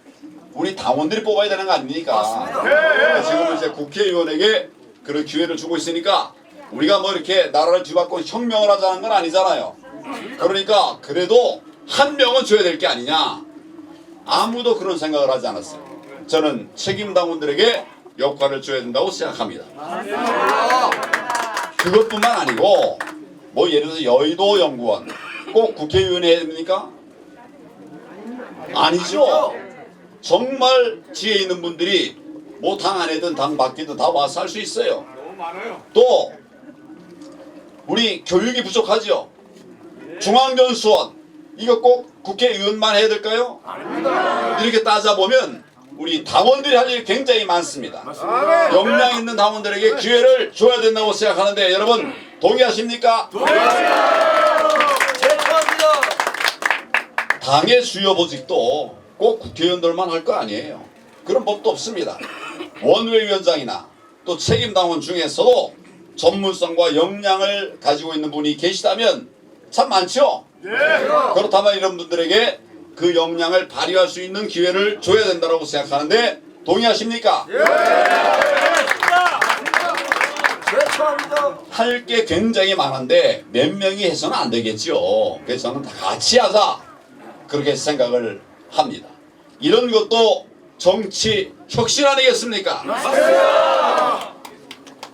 우리 당원들이 뽑아야 되는 거 아닙니까? 지금 이제 국회의원에게 그런 기회를 주고 있으니까 우리가 뭐 이렇게 나라를 뒤바꿔 혁명을 하자는 건 아니잖아요. 그러니까 그래도 한 명은 줘야 될 게 아니냐. 아무도 그런 생각을 하지 않았어요. 저는 책임 당원들에게 역할을 줘야 된다고 생각합니다. 그것뿐만 아니고 뭐 예를 들어서 여의도 연구원 꼭 국회의원이 해야 됩니까? 아니죠. 정말 지혜 있는 분들이 뭐 당 안에든 당 밖이든 다 와서 할 수 있어요. 또 우리 교육이 부족하죠. 중앙연수원 이거 꼭 국회의원만 해야 될까요? 이렇게 따져보면 우리 당원들이 할 일이 굉장히 많습니다. 역량 있는 당원들에게 기회를 줘야 된다고 생각하는데 여러분 동의하십니까? 당의 주요 보직도 꼭 국회의원들만 할 거 아니에요. 그런 법도 없습니다. 원외위원장이나 또 책임당원 중에서도 전문성과 역량을 가지고 있는 분이 계시다면 참 많죠? 그렇다면 이런 분들에게 그 역량을 발휘할 수 있는 기회를 줘야 된다고 생각하는데 동의하십니까? 할 게 굉장히 많은데 몇 명이 해서는 안 되겠죠. 그래서 저는 다 같이 하자 그렇게 생각을 합니다. 이런 것도 정치 혁신 아니겠습니까?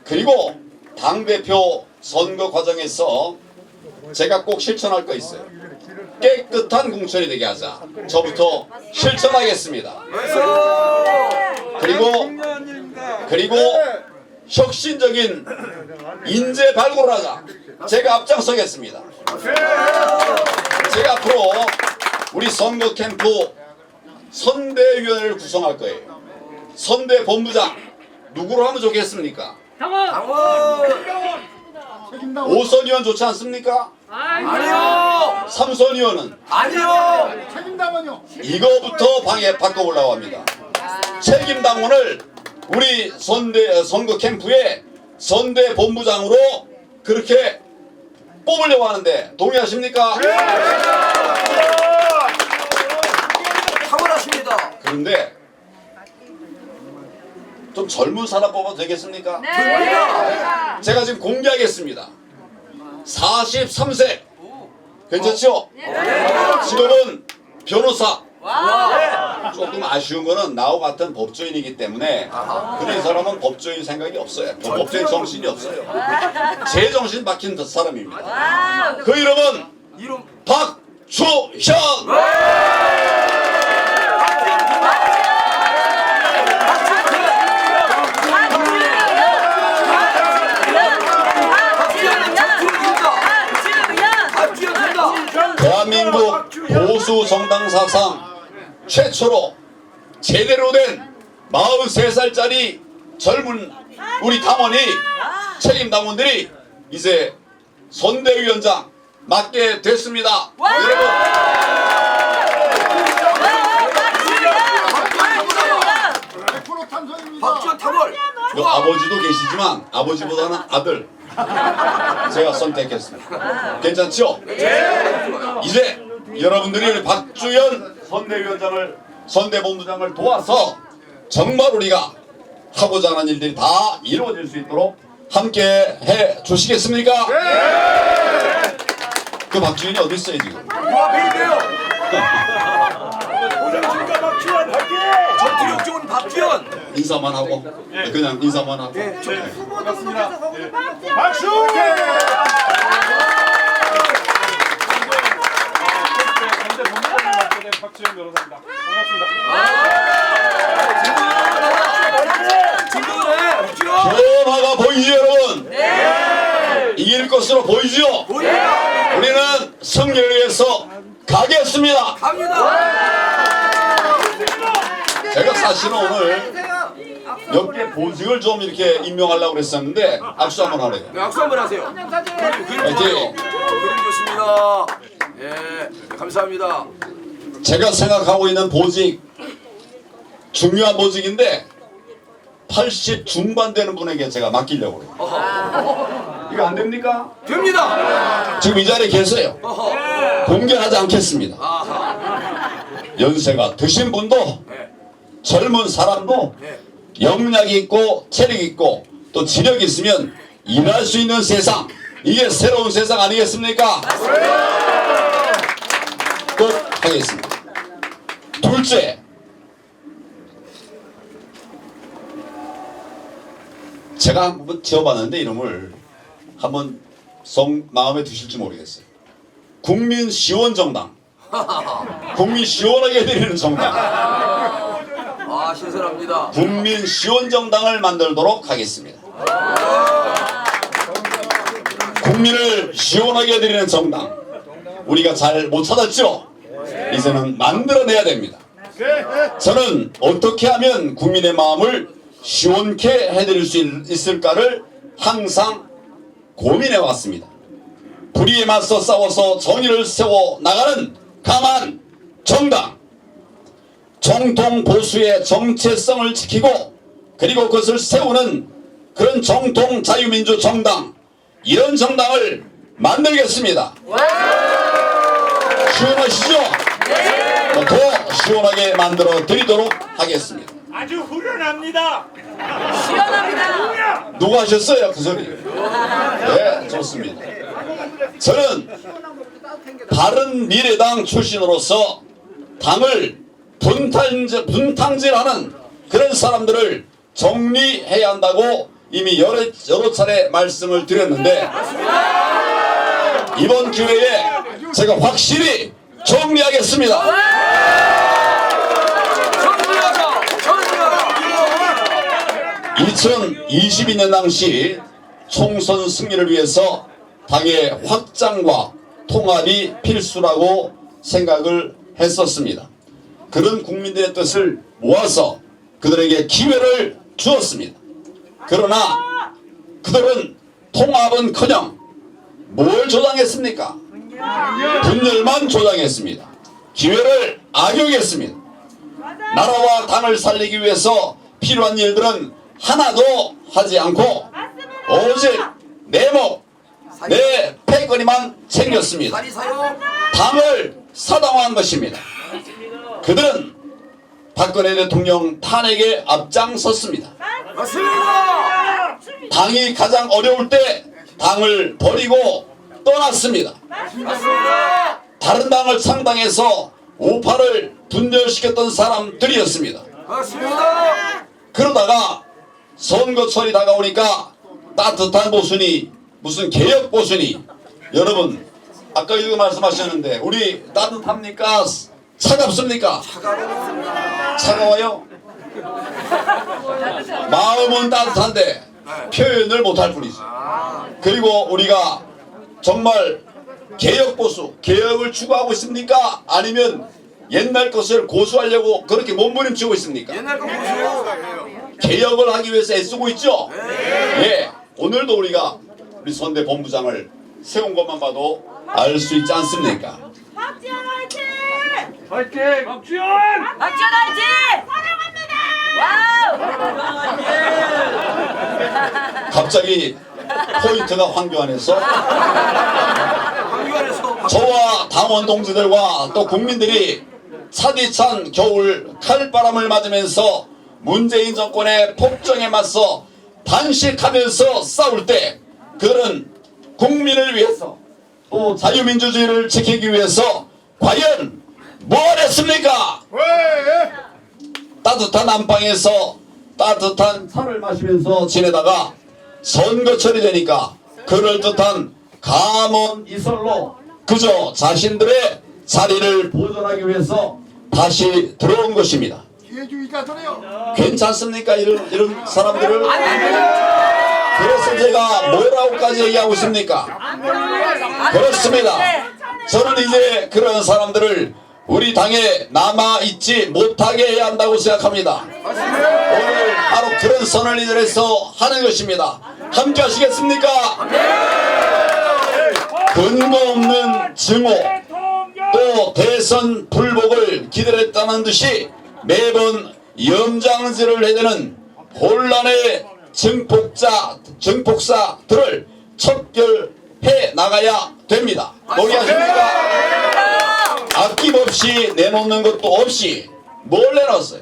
그리고 당대표 선거 과정에서 제가 꼭 실천할 거 있어요. 깨끗한 공천이 되게 하자. 저부터 실천하겠습니다. 그리고 혁신적인 인재 발굴을 하자. 제가 앞장서겠습니다. 제가 앞으로 우리 선거 캠프 선대위원회를 구성할 거예요. 선대 본부장 누구로 하면 좋겠습니까? 오선 의원 좋지 않습니까? 아니요. 삼선 의원은? 아니요. 이거부터 바꿔보려고 합니다. 책임당원을 우리 선거 캠프의 선대 본부장으로 그렇게 뽑으려고 하는데 동의하십니까? 탁월하십니다. 그런데 좀 젊은 사람 뽑아도 되겠습니까? 제가 지금 공개하겠습니다. 43세 괜찮죠? 직업은 변호사. 조금 아쉬운 거는 나와 같은 법조인이기 때문에 그런 사람은 법조인 생각이 없어요. 법조인 정신이 없어요. 제 정신 박힌 사람입니다. 그 이름은 박주현. 대한민국 보수 정당 사상 최초로 제대로 된 43살짜리 젊은 우리 당원이 책임 당원들이 이제 선대위원장 맡게 됐습니다. 여러분 박지원 탐월. 아버지도 계시지만 아버지보다는 아들 제가 선택했습니다. 괜찮죠? 이제 여러분들이 우리 박주현 선대위원장을 선대본부장을 도와서 정말 우리가 하고자 하는 일들이 다 이루어질 수 있도록 함께 해 주시겠습니까? 그 박주현이 어디 있어요 지금? 보장진가 박지원 화이팅! 전투력 좋은 박지원. 인사만 하고 그냥 인사만 하고. 박수! 박지원 변호사입니다. 반갑습니다. 변화가 보이죠 여러분? 이길 것으로 보이죠? 우리는 승리를 위해서 가겠습니다. 제가 사실은 오늘 몇 개 보직을 좀 이렇게 임명하려고 그랬었는데 악수 한번 하래요. 네, 악수 한번 하세요. 화이팅! 그림 좋습니다. 예, 감사합니다. 제가 생각하고 있는 보직 중요한 보직인데 80 중반 되는 분에게 제가 맡기려고 그래요. 이거 안 됩니까? 됩니다. 지금 이 자리에 계세요. 공개하지 않겠습니다. 연세가 드신 분도 젊은 사람도 역량이 있고 체력이 있고 또 지력이 있으면 일할 수 있는 세상, 이게 새로운 세상 아니겠습니까? 꼭 하겠습니다. 둘째, 제가 한번 지어봤는데 이름을 한번 마음에 드실지 모르겠어요. 국민 시원정당. 국민 시원하게 해드리는 정당. 아, 신선합니다. 국민 시원정당을 만들도록 하겠습니다. 국민을 시원하게 해드리는 정당. 우리가 잘 못 찾았죠? 이제는 만들어내야 됩니다. 저는 어떻게 하면 국민의 마음을 시원케 해드릴 수 있을까를 항상 고민해 왔습니다. 불의에 맞서 싸워서 정의를 세워 나가는 강한 정당, 정통 보수의 정체성을 지키고 그리고 그것을 세우는 그런 정통 자유민주 정당, 이런 정당을 만들겠습니다. 시원하시죠? 더 시원하게 만들어 드리도록 하겠습니다. 아주 후련합니다. 시원합니다. 누가 하셨어요 그 소리? 네, 좋습니다. 저는 바른미래당 출신으로서 당을 분탕질하는 그런 사람들을 정리해야 한다고 이미 여러 차례 말씀을 드렸는데 이번 기회에 제가 확실히 정리하겠습니다. 2022년 당시 총선 승리를 위해서 당의 확장과 통합이 필수라고 생각을 했었습니다. 그런 국민들의 뜻을 모아서 그들에게 기회를 주었습니다. 그러나 그들은 통합은커녕 뭘 조장했습니까? 분열만 조장했습니다. 기회를 악용했습니다. 나라와 당을 살리기 위해서 필요한 일들은 하나도 하지 않고 오직 내 패거리만 챙겼습니다. 당을 사당화한 것입니다. 그들은 박근혜 대통령 탄핵에 앞장섰습니다. 맞습니다. 당이 가장 어려울 때 당을 버리고 떠났습니다. 맞습니다. 다른 당을 창당해서 우파를 분열시켰던 사람들이었습니다. 맞습니다. 그러다가 선거철이 다가오니까 따뜻한 보수니 무슨 개혁 보수니 여러분 아까 이거 말씀하셨는데 우리 따뜻합니까? 차갑습니까? 차가워요? 마음은 따뜻한데 표현을 못할 뿐이지. 그리고 우리가 정말 개혁 보수, 개혁을 추구하고 있습니까? 아니면 옛날 것을 고수하려고 그렇게 몸부림치고 있습니까? 옛날 거 보세요. 개혁을 하기 위해서 애쓰고 있죠? 예. 오늘도 우리가 우리 선대 본부장을 세운 것만 봐도 알 수 있지 않습니까? 박지원 화이팅! 화이팅! 박지원! 박지원 화이팅! 사랑합니다! 와우! 갑자기 포인트가 황교안에서 황교안에서 저와 당원 동지들과 또 국민들이 차디찬 겨울 칼바람을 맞으면서 문재인 정권의 폭정에 맞서 단식하면서 싸울 때 그런 국민을 위해서 또 자유민주주의를 지키기 위해서 과연 뭘 했습니까? 따뜻한 안방에서 따뜻한 차를 마시면서 지내다가 선거철이 되니까 그럴듯한 감원 이설로 그저 자신들의 자리를 보존하기 위해서 다시 들어온 것입니다. 기회주의가 저래요. 괜찮습니까? 이런 사람들을? 그래서 제가 뭐라고까지 얘기하고 있습니까? 그렇습니다. 저는 이제 그런 사람들을 우리 당에 남아있지 못하게 해야 한다고 생각합니다. 오늘 바로 그런 선언을 해서 하는 것입니다. 함께 하시겠습니까? 근거 없는 증오 또 대선 불복을 기다렸다는 듯이 매번 염장질을 해대는 혼란의 증폭사들을 척결해 나가야 됩니다. 동의하십니까? 아낌없이 내놓는 것도 없이 뭘 내놨어요?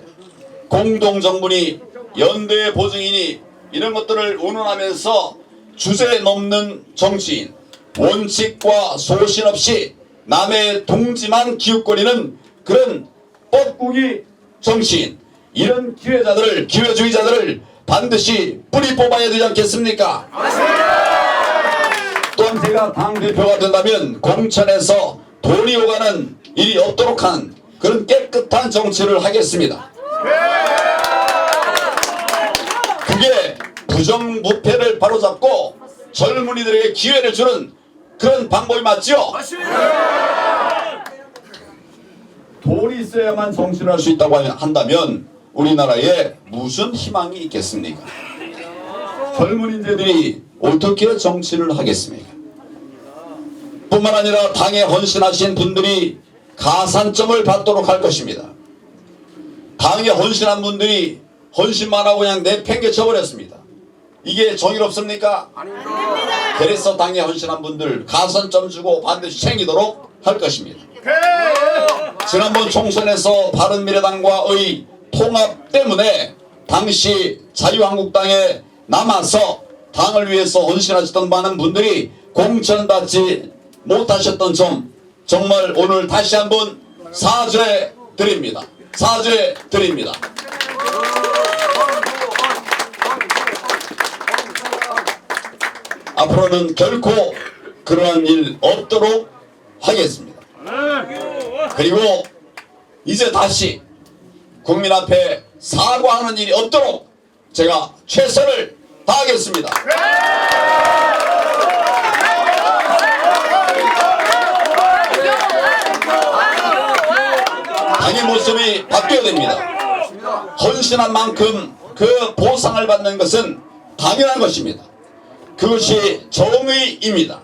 공동정부니 연대 보증이니 이런 것들을 운운하면서 주제 넘는 정치인, 원칙과 소신 없이 남의 동지만 기웃거리는 그런 뻐꾸기 정치인, 이런 기회주의자들을 반드시 뿌리 뽑아야 되지 않겠습니까? 또한 제가 당대표가 된다면 공천에서 돈이 오가는 일이 없도록 한 그런 깨끗한 정치를 하겠습니다. 그게 부정부패를 바로잡고 젊은이들에게 기회를 주는 그런 방법이 맞죠? 돈이 있어야만 정치를 할 수 있다고 한다면 우리나라에 무슨 희망이 있겠습니까? 젊은이들이 어떻게 정치를 하겠습니까? 뿐만 아니라 당에 헌신하신 분들이 가산점을 받도록 할 것입니다. 당에 헌신한 분들이 헌신만 하고 그냥 내팽개쳐버렸습니다. 이게 정의롭습니까? 그래서 당에 헌신한 분들 가산점 주고 반드시 챙기도록 할 것입니다. 지난번 총선에서 바른미래당과의 통합 때문에 당시 자유한국당에 남아서 당을 위해서 헌신하셨던 많은 분들이 공천받지 못하셨던 점 정말 오늘 다시 한번 사죄 드립니다. 사죄 드립니다. 앞으로는 결코 그러한 일 없도록 하겠습니다. 그리고 이제 다시 국민 앞에 사과하는 일이 없도록 제가 최선을 다하겠습니다. 당의 모습이 바뀌어야 됩니다. 헌신한 만큼 그 보상을 받는 것은 당연한 것입니다. 그것이 정의입니다.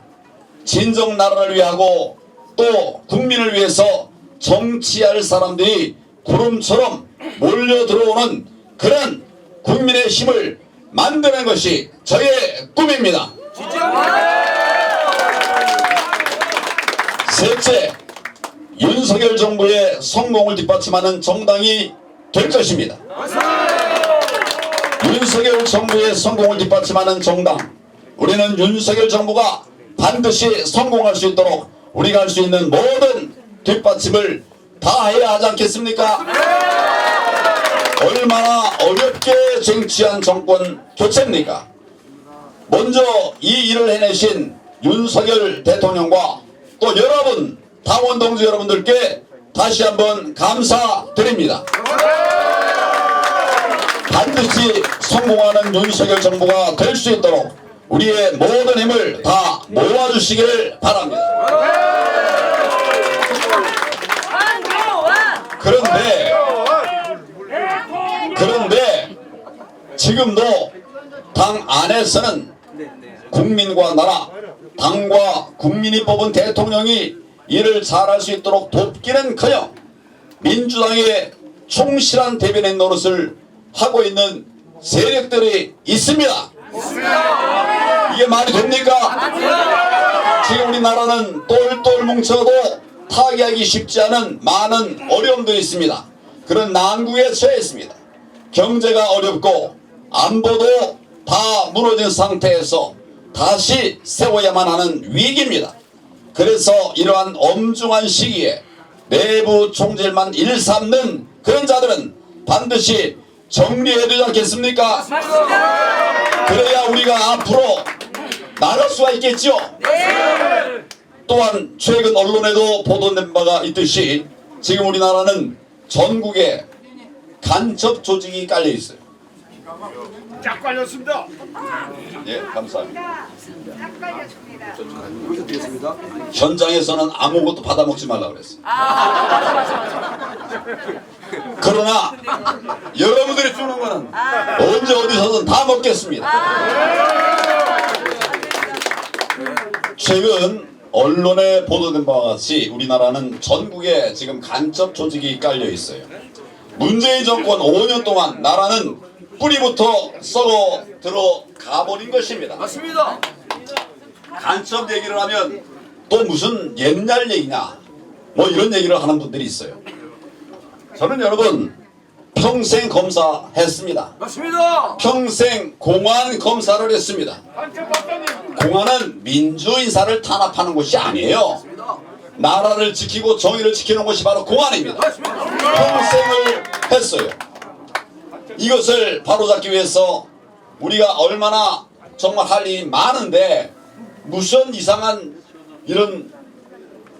진정 나라를 위하고 또 국민을 위해서 정치할 사람들이 구름처럼 몰려 들어오는 그런 국민의 힘을 만드는 것이 저의 꿈입니다. 셋째, 윤석열 정부의 성공을 뒷받침하는 정당이 될 것입니다. 윤석열 정부의 성공을 뒷받침하는 정당, 우리는 윤석열 정부가 반드시 성공할 수 있도록 우리가 할 수 있는 모든 뒷받침을 다 해야 하지 않겠습니까? 얼마나 어렵게 쟁취한 정권 교체입니까? 먼저 이 일을 해내신 윤석열 대통령과 또 여러분 당원 동지 여러분들께 다시 한번 감사드립니다. 반드시 성공하는 윤석열 정부가 될 수 있도록 우리의 모든 힘을 다 모아주시길 바랍니다. 그런데 지금도 당 안에서는 국민과 나라, 당과 국민이 뽑은 대통령이 일을 잘할 수 있도록 돕기는커녕 민주당의 충실한 대변인 노릇을 하고 있는 세력들이 있습니다. 이게 말이 됩니까? 지금 우리나라는 똘똘 뭉쳐도 타개하기 쉽지 않은 많은 어려움들이 있습니다. 그런 난국에 처해 있습니다. 경제가 어렵고 안보도 다 무너진 상태에서 다시 세워야만 하는 위기입니다. 그래서 이러한 엄중한 시기에 내부 총질만 일삼는 그런 자들은 반드시 정리해야 되지 않겠습니까? 그래야 우리가 앞으로 나갈 수가 있겠죠. 또한 최근 언론에도 보도된 바가 있듯이 지금 우리나라는 전국에 간첩 조직이 깔려 있어요. 짝 깔렸습니다. 예, 감사합니다. 현장에서는 아무것도 받아먹지 말라 그랬어요. 그러나 여러분들이 주는 거는 언제 어디서든 다 먹겠습니다. 최근 언론에 보도된 바와 같이 우리나라는 전국에 지금 간첩 조직이 깔려 있어요. 문재인 정권 5년 동안 나라는 뿌리부터 썩어 들어가 버린 것입니다. 맞습니다. 간첩 얘기를 하면 또 무슨 옛날 얘기냐 뭐 이런 얘기를 하는 분들이 있어요. 저는 여러분 평생 검사했습니다. 맞습니다. 평생 공안 검사를 했습니다. 공안은 민주인사를 탄압하는 곳이 아니에요. 나라를 지키고 정의를 지키는 곳이 바로 공안입니다. 평생을 했어요. 이것을 바로잡기 위해서 우리가 얼마나 정말 할 일이 많은데 무슨 이상한 이런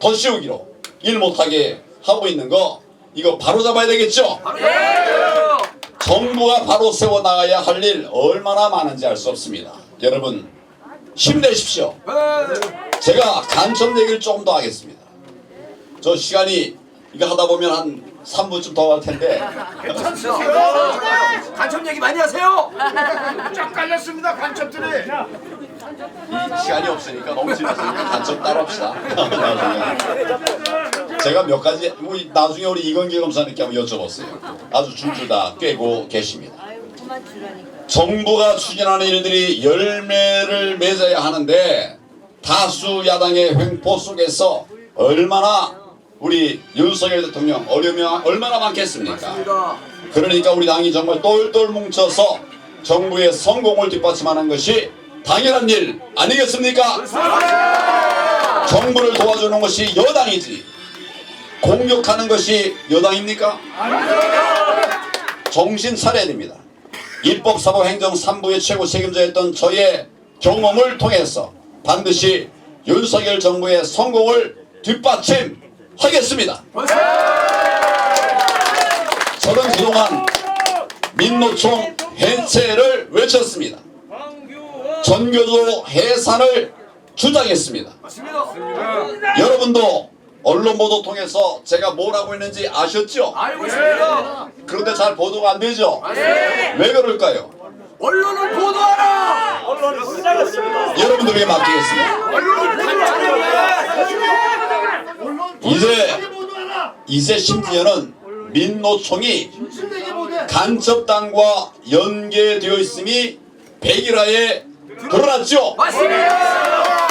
덧씌우기로 일 못하게 하고 있는 거 이거 바로잡아야 되겠죠? 정부가 바로 세워나가야 할 일 얼마나 많은지 알 수 없습니다. 여러분 힘내십시오. 제가 간첩 얘기를 조금 더 하겠습니다. 저 시간이 이거 하다 보면 한 3분쯤 더 갈 텐데 간첩 얘기 많이 하세요. 짝 깔렸습니다. 간첩들이. 이 시간이 없으니까 너무 지났으니까 간첩 따로 합시다. 제가 몇 가지 나중에 우리 이건기 검사님께 한번 여쭤봤어요. 아주 줄줄 다 꿰고 계십니다. 정부가 추진하는 일들이 열매를 맺어야 하는데 다수 야당의 횡포 속에서 얼마나 우리 윤석열 대통령 어려움이 얼마나 많겠습니까? 그러니까 우리 당이 정말 똘똘 뭉쳐서 정부의 성공을 뒷받침하는 것이 당연한 일 아니겠습니까? 정부를 도와주는 것이 여당이지 공격하는 것이 여당입니까? 정신 차려야 됩니다. 입법, 사법, 행정 3부의 최고 책임자였던 저의 경험을 통해서 반드시 윤석열 정부의 성공을 뒷받침하겠습니다. 저는 그동안 민노총 해체를 외쳤습니다. 전교조 해산을 주장했습니다. 여러분도 언론 보도 통해서 제가 뭐라고 했는지 아셨죠? 알고 있습니다. 그런데 잘 보도가 안 되죠? 네. 왜 그럴까요? 언론을 보도하라. 언론을 보도하겠습니다. 여러분들에게 맡기겠습니다. 언론을 이제 심지어는 민노총이 간첩당과 연계되어 있음이 백일화에 드러났죠? 맞습니다.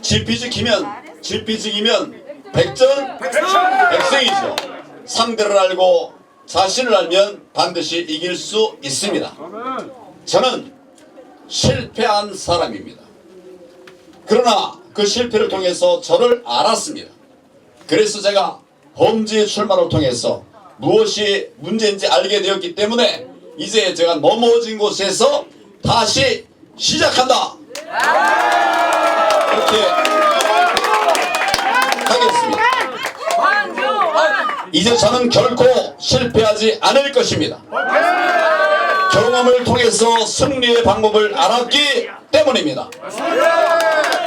질피지기면 백전백승이죠. 상대를 알고 자신을 알면 반드시 이길 수 있습니다. 저는 실패한 사람입니다. 그러나 그 실패를 통해서 저를 알았습니다. 그래서 제가 범죄 출마를 통해서 무엇이 문제인지 알게 되었기 때문에 이제 제가 넘어진 곳에서 다시 시작한다. 이렇게 이제 저는 결코 실패하지 않을 것입니다. 경험을 통해서 승리의 방법을 알았기 때문입니다.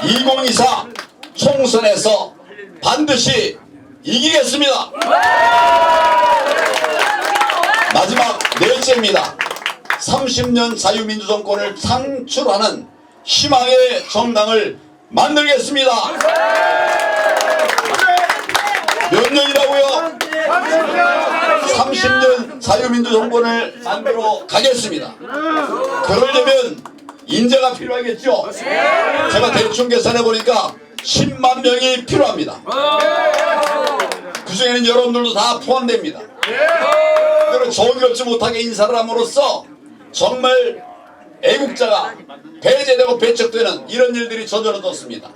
2024 총선에서 반드시 이기겠습니다. 마지막 넷째입니다. 30년 자유민주정권을 창출하는 희망의 정당을 만들겠습니다. 몇 년이라고요? 30년 자유민주정권을 만들어 가겠습니다. 그러려면 인재가 필요하겠죠. 제가 대충 계산해 보니까 10만 명이 필요합니다. 그 중에는 여러분들도 다 포함됩니다. 그리고 정의롭지 못하게 인사를 함으로써 정말 애국자가 배제되고 배척되는 이런 일들이 저질러졌습니다.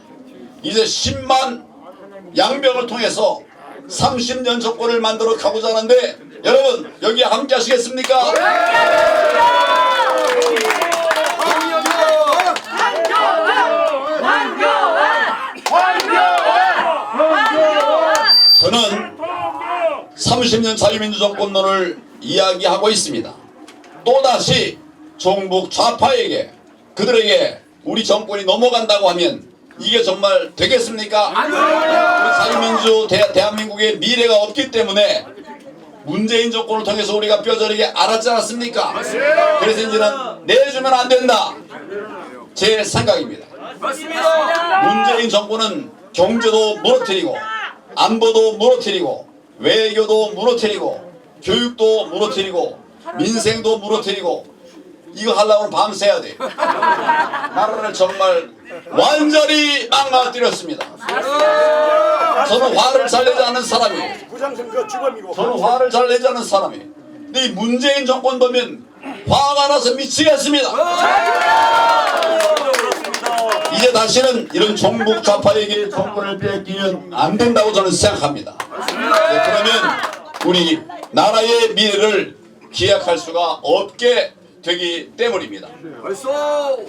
이제 10만 양병을 통해서 30년 정권을 만들어 가고자 하는데 여러분 여기 함께 하시겠습니까? 저는 30년 자유민주정권론을 이야기하고 있습니다. 또다시 종북 좌파에게 그들에게 우리 정권이 넘어간다고 하면 이게 정말 되겠습니까? 우리 자유민주 대한민국의 미래가 없기 때문에 문재인 정권을 통해서 우리가 뼈저리게 알았지 않았습니까? 그래서 이제는 내주면 안 된다. 제 생각입니다. 문재인 정권은 경제도 무너뜨리고 안보도 무너뜨리고 외교도 무너뜨리고 교육도 무너뜨리고 민생도 무너뜨리고 이거 하려면 밤새야 돼. 나라를 정말 완전히 망가뜨렸습니다. 저는 화를 잘 내지 않는 사람이에요. 저는 화를 잘 내지 않는 사람이에요. 근데 이 문재인 정권 보면 화가 나서 미치겠습니다. 이제 다시는 이런 종북 좌파에게 정권을 뺏기면 안 된다고 저는 생각합니다. 네, 그러면 우리 나라의 미래를 기약할 수가 없게 되기 때문입니다.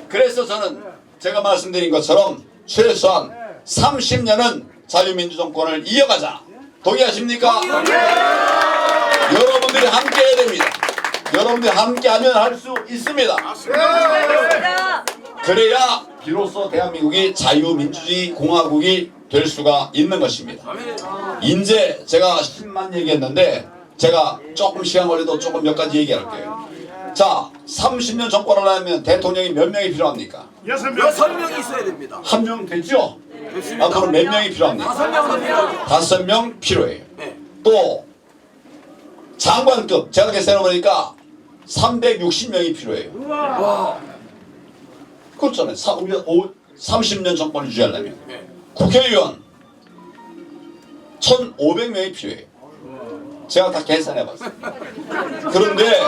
그래서 저는 제가 말씀드린 것처럼 최소한 30년은 자유민주정권을 이어가자. 동의하십니까? 여러분들이 함께 해야 됩니다. 여러분들이 함께하면 할 수 있습니다. 그래야 비로소 대한민국이 자유민주주의 공화국이 될 수가 있는 것입니다. 이제 제가 10만 얘기했는데 제가 조금 시간 걸려도 조금 몇 가지 얘기할게요. 자, 30년 정권을 하려면 대통령이 몇 명이 필요합니까? 6명이 있어야 됩니다. 한 명 됐죠? 앞으로 몇 명이 필요합니까? 5명 필요해요. 또 장관급 제가 계산해보니까 360명이 필요해요. 그렇잖아요. 30년 정권을 유지하려면 국회의원 1,500명이 필요해요. 제가 다 계산해봤어요. 그런데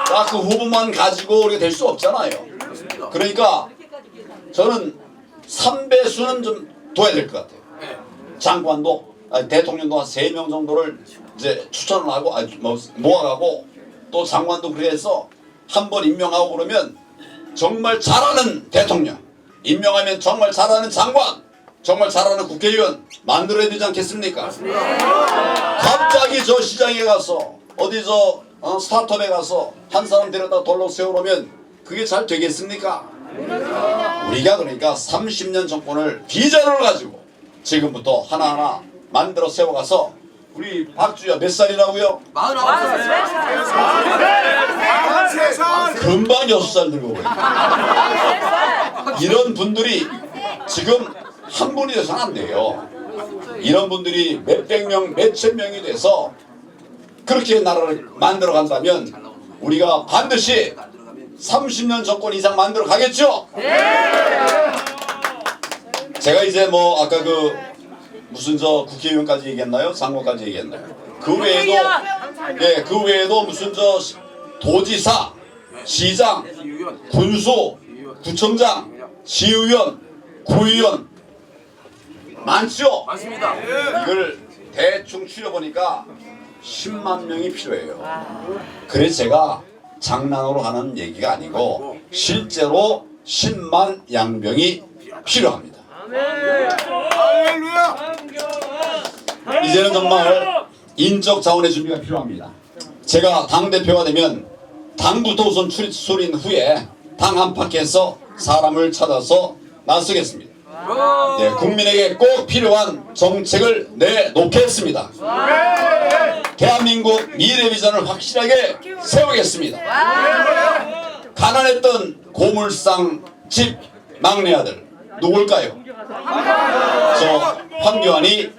딱 그 후보만 가지고 우리가 될 수 없잖아요. 그러니까 저는 3배수는 좀 둬야 될 것 같아요. 장관도 대통령도 한 3명 정도를 이제 추천을 하고 모아가고 또 장관도 그래서 한 번 임명하고 그러면 정말 잘하는 대통령, 임명하면 정말 잘하는 장관, 정말 잘하는 국회의원 만들어야 되지 않겠습니까? 갑자기 저 시장에 가서 어디서 스타트업에 가서 한 사람 데려다 돌로 세워놓으면 그게 잘 되겠습니까? 우리가 그러니까 30년 정권을 비전을 가지고 지금부터 하나하나 만들어 세워가서 우리 박주희가 몇 살이라고요? 43살. 금방 6살 늙어 보여요. 이런 분들이 지금 한 분이 돼서는 안 돼요. 이런 분들이 몇백 명, 몇천 명이 돼서 그렇게 나라를 만들어 간다면 우리가 반드시 30년 정권 이상 만들어 가겠죠? 제가 이제 뭐 아까 그 무슨 저 국회의원까지 얘기했나요? 장관까지 얘기했나요? 그 외에도 무슨 저 도지사, 시장, 군수, 구청장, 시의원, 구의원 많죠? 맞습니다. 이걸 대충 추려보니까 10만 명이 필요해요. 그래서 제가 장난으로 하는 얘기가 아니고 실제로 10만 양병이 필요합니다. 할렐루야. 이제는 정말 인적 자원의 준비가 필요합니다. 제가 당대표가 되면 당부터 우선 출인 후에 당 안팎에서 사람을 찾아서 나서겠습니다. 네, 국민에게 꼭 필요한 정책을 내놓겠습니다. 대한민국 미래 비전을 확실하게 세우겠습니다. 가난했던 고물상 집 막내 아들 누굴까요? 저 황교안이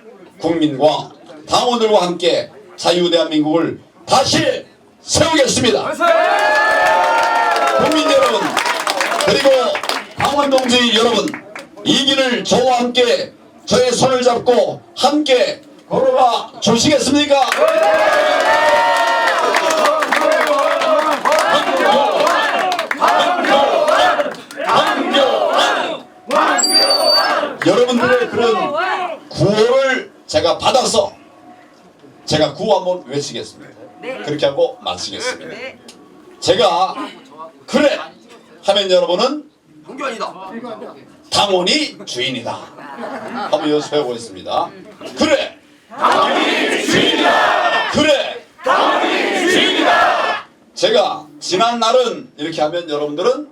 국민과 당원들과 함께 자유대한민국을 다시 세우겠습니다. 국민 여러분, 그리고 당원 동지 여러분, 이 길을 저와 함께 저의 손을 잡고 함께 걸어가 주시겠습니까? 여러분들의 그런 구호를 제가 받아서 제가 구호 한번 외치겠습니다. 그렇게 하고 마치겠습니다. 제가 그래 하면 여러분은 당원이 주인이다 한번 연습해 보겠습니다. 그래 당원이 주인이다. 그래 당원이 주인이다. 제가 지난 날은 이렇게 하면 여러분들은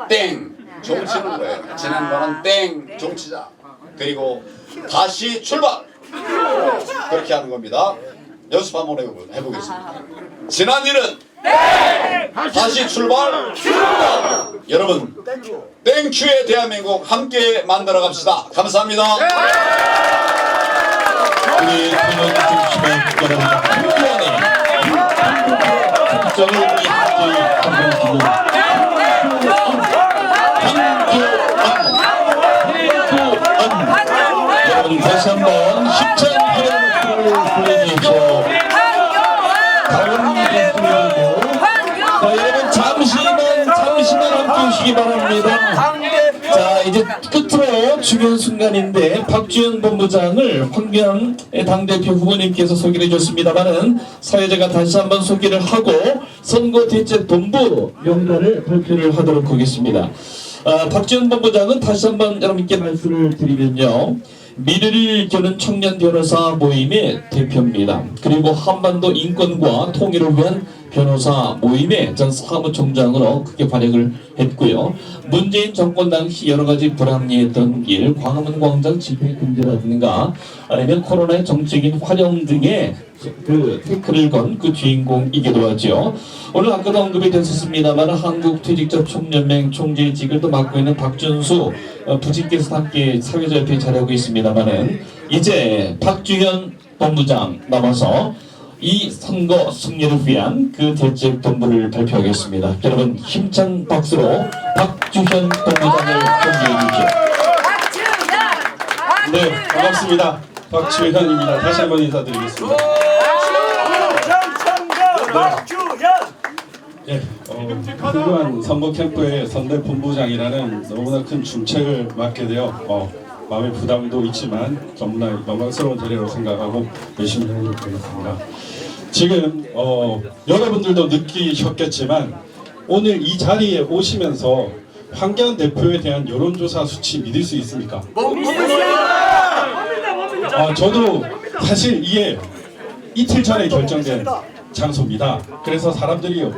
땡 종치는 거예요. 지난번은 땡 종치자. 그리고 다시 출발 그렇게 하는 겁니다. 연습 한번 해보겠습니다. 지난 일은 다시 출발. 여러분 땡큐의 대한민국 함께 만들어 갑시다. 감사합니다. 우리 당원 중심의 여러분 한교안의 국정을 함께 한번 여러분 다시 한번 힘찬 기념을 보내주십시오. 자, 여러분 잠시만 함께 오시기 바랍니다. 자, 이제 끝으로 중요한 순간인데 박주현 본부장을 황교안 당대표 후보님께서 소개를 해줬습니다만은 사회자가 다시 한번 소개를 하고 선거대책본부 명단을 발표를 하도록 하겠습니다. 박지원 본부장은 다시 한번 여러분께 말씀을 드리면요. 미래를 겨는 청년 변호사 모임의 대표입니다. 그리고 한반도 인권과 통일을 위한 변호사 모임의 전 사무총장으로 크게 활약을 했고요. 문재인 정권 당시 여러 가지 불합리했던 일, 광화문 광장 집회 금지라든가 아니면 코로나의 정책인 활용 등의 그 태클을 건 그 주인공이기도 하죠. 오늘 아까도 언급이 됐었습니다만 한국퇴직자 총연맹 총재직을 또 맡고 있는 박준수 부장께서 함께 사회자협회에 자리하고 있습니다만은 이제 박주현 본부장 남아서 이 선거 승리를 위한 그 대책본부를 발표하겠습니다. 여러분 힘찬 박수로 박주현 본부장을 경기해 주십시오. 네, 반갑습니다. 박주현입니다. 다시 한번 인사드리겠습니다. 네, 훌륭한 선거 캠프의 선대 본부장이라는 너무나 큰 중책을 맡게 되어 마음의 부담도 있지만 너무나 영광스러운 자리라고 생각하고 열심히 해보도록 하겠습니다. 지금 여러분들도 느끼셨겠지만 오늘 이 자리에 오시면서 황교안 대표에 대한 여론조사 수치 믿을 수 있습니까? 저도 사실 이게 이틀 전에 결정된 장소입니다. 그래서 사람들이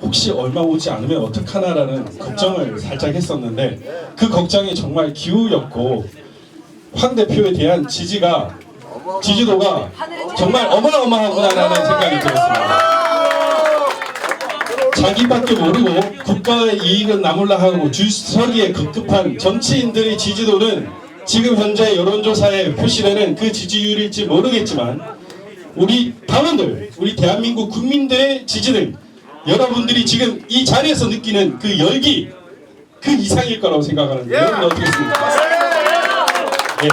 혹시 얼마 오지 않으면 어떡하나라는 걱정을 살짝 했었는데 그 걱정이 정말 기우였고 황 대표에 대한 지지도가 정말 어마어마하구나라는 생각이 들었습니다. 자기밖에 모르고 국가의 이익은 나몰라 하고 줄서기에 급급한 정치인들의 지지도는 지금 현재 여론조사에 표시되는 그 지지율일지 모르겠지만 우리 당원들, 우리 대한민국 국민들의 지지는 여러분들이 지금 이 자리에서 느끼는 그 열기 그 이상일 거라고 생각하는데 여러분 어떻게 생각하세요? 네.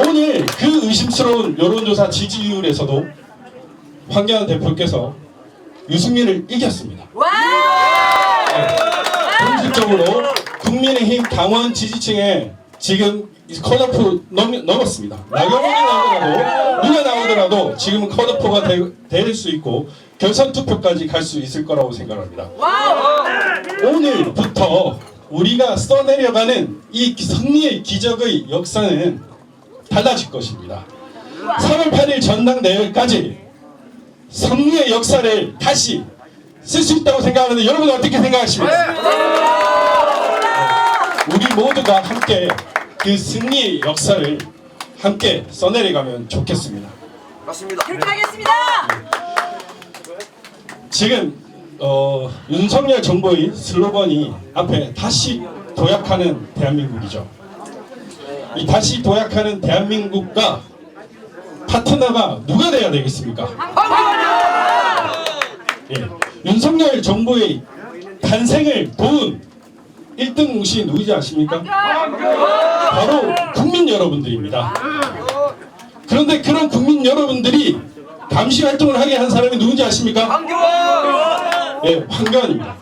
오늘 그 의심스러운 여론조사 지지율에서도 황교안 대표께서 유승민을 이겼습니다. 공식적으로 국민의힘 당원 지지층에 지금 컷오프 넘었습니다. 나경원이 나오더라도 누가 나오더라도 지금은 컷오프가 될 수 있고 결선 투표까지 갈 수 있을 거라고 생각합니다. 오늘부터 우리가 써내려가는 이 승리의 기적의 역사는 달라질 것입니다. 3월 8일 전당대회까지 승리의 역사를 다시 쓸 수 있다고 생각하는데 여러분은 어떻게 생각하십니까? 우리 모두가 함께 그 승리의 역사를 함께 써내려가면 좋겠습니다. 그렇게 하겠습니다. 지금 윤석열 정부의 슬로건이 앞에 다시 도약하는 대한민국이죠. 이 다시 도약하는 대한민국과 파트너가 누가 돼야 되겠습니까? 예, 윤석열 정부의 탄생을 도운 1등 뭉치 누구지 아십니까? 바로 국민 여러분들입니다. 그런데 그런 국민 여러분들이 감시 활동을 하게 한 사람이 누군지 아십니까? 예, 황교안입니다.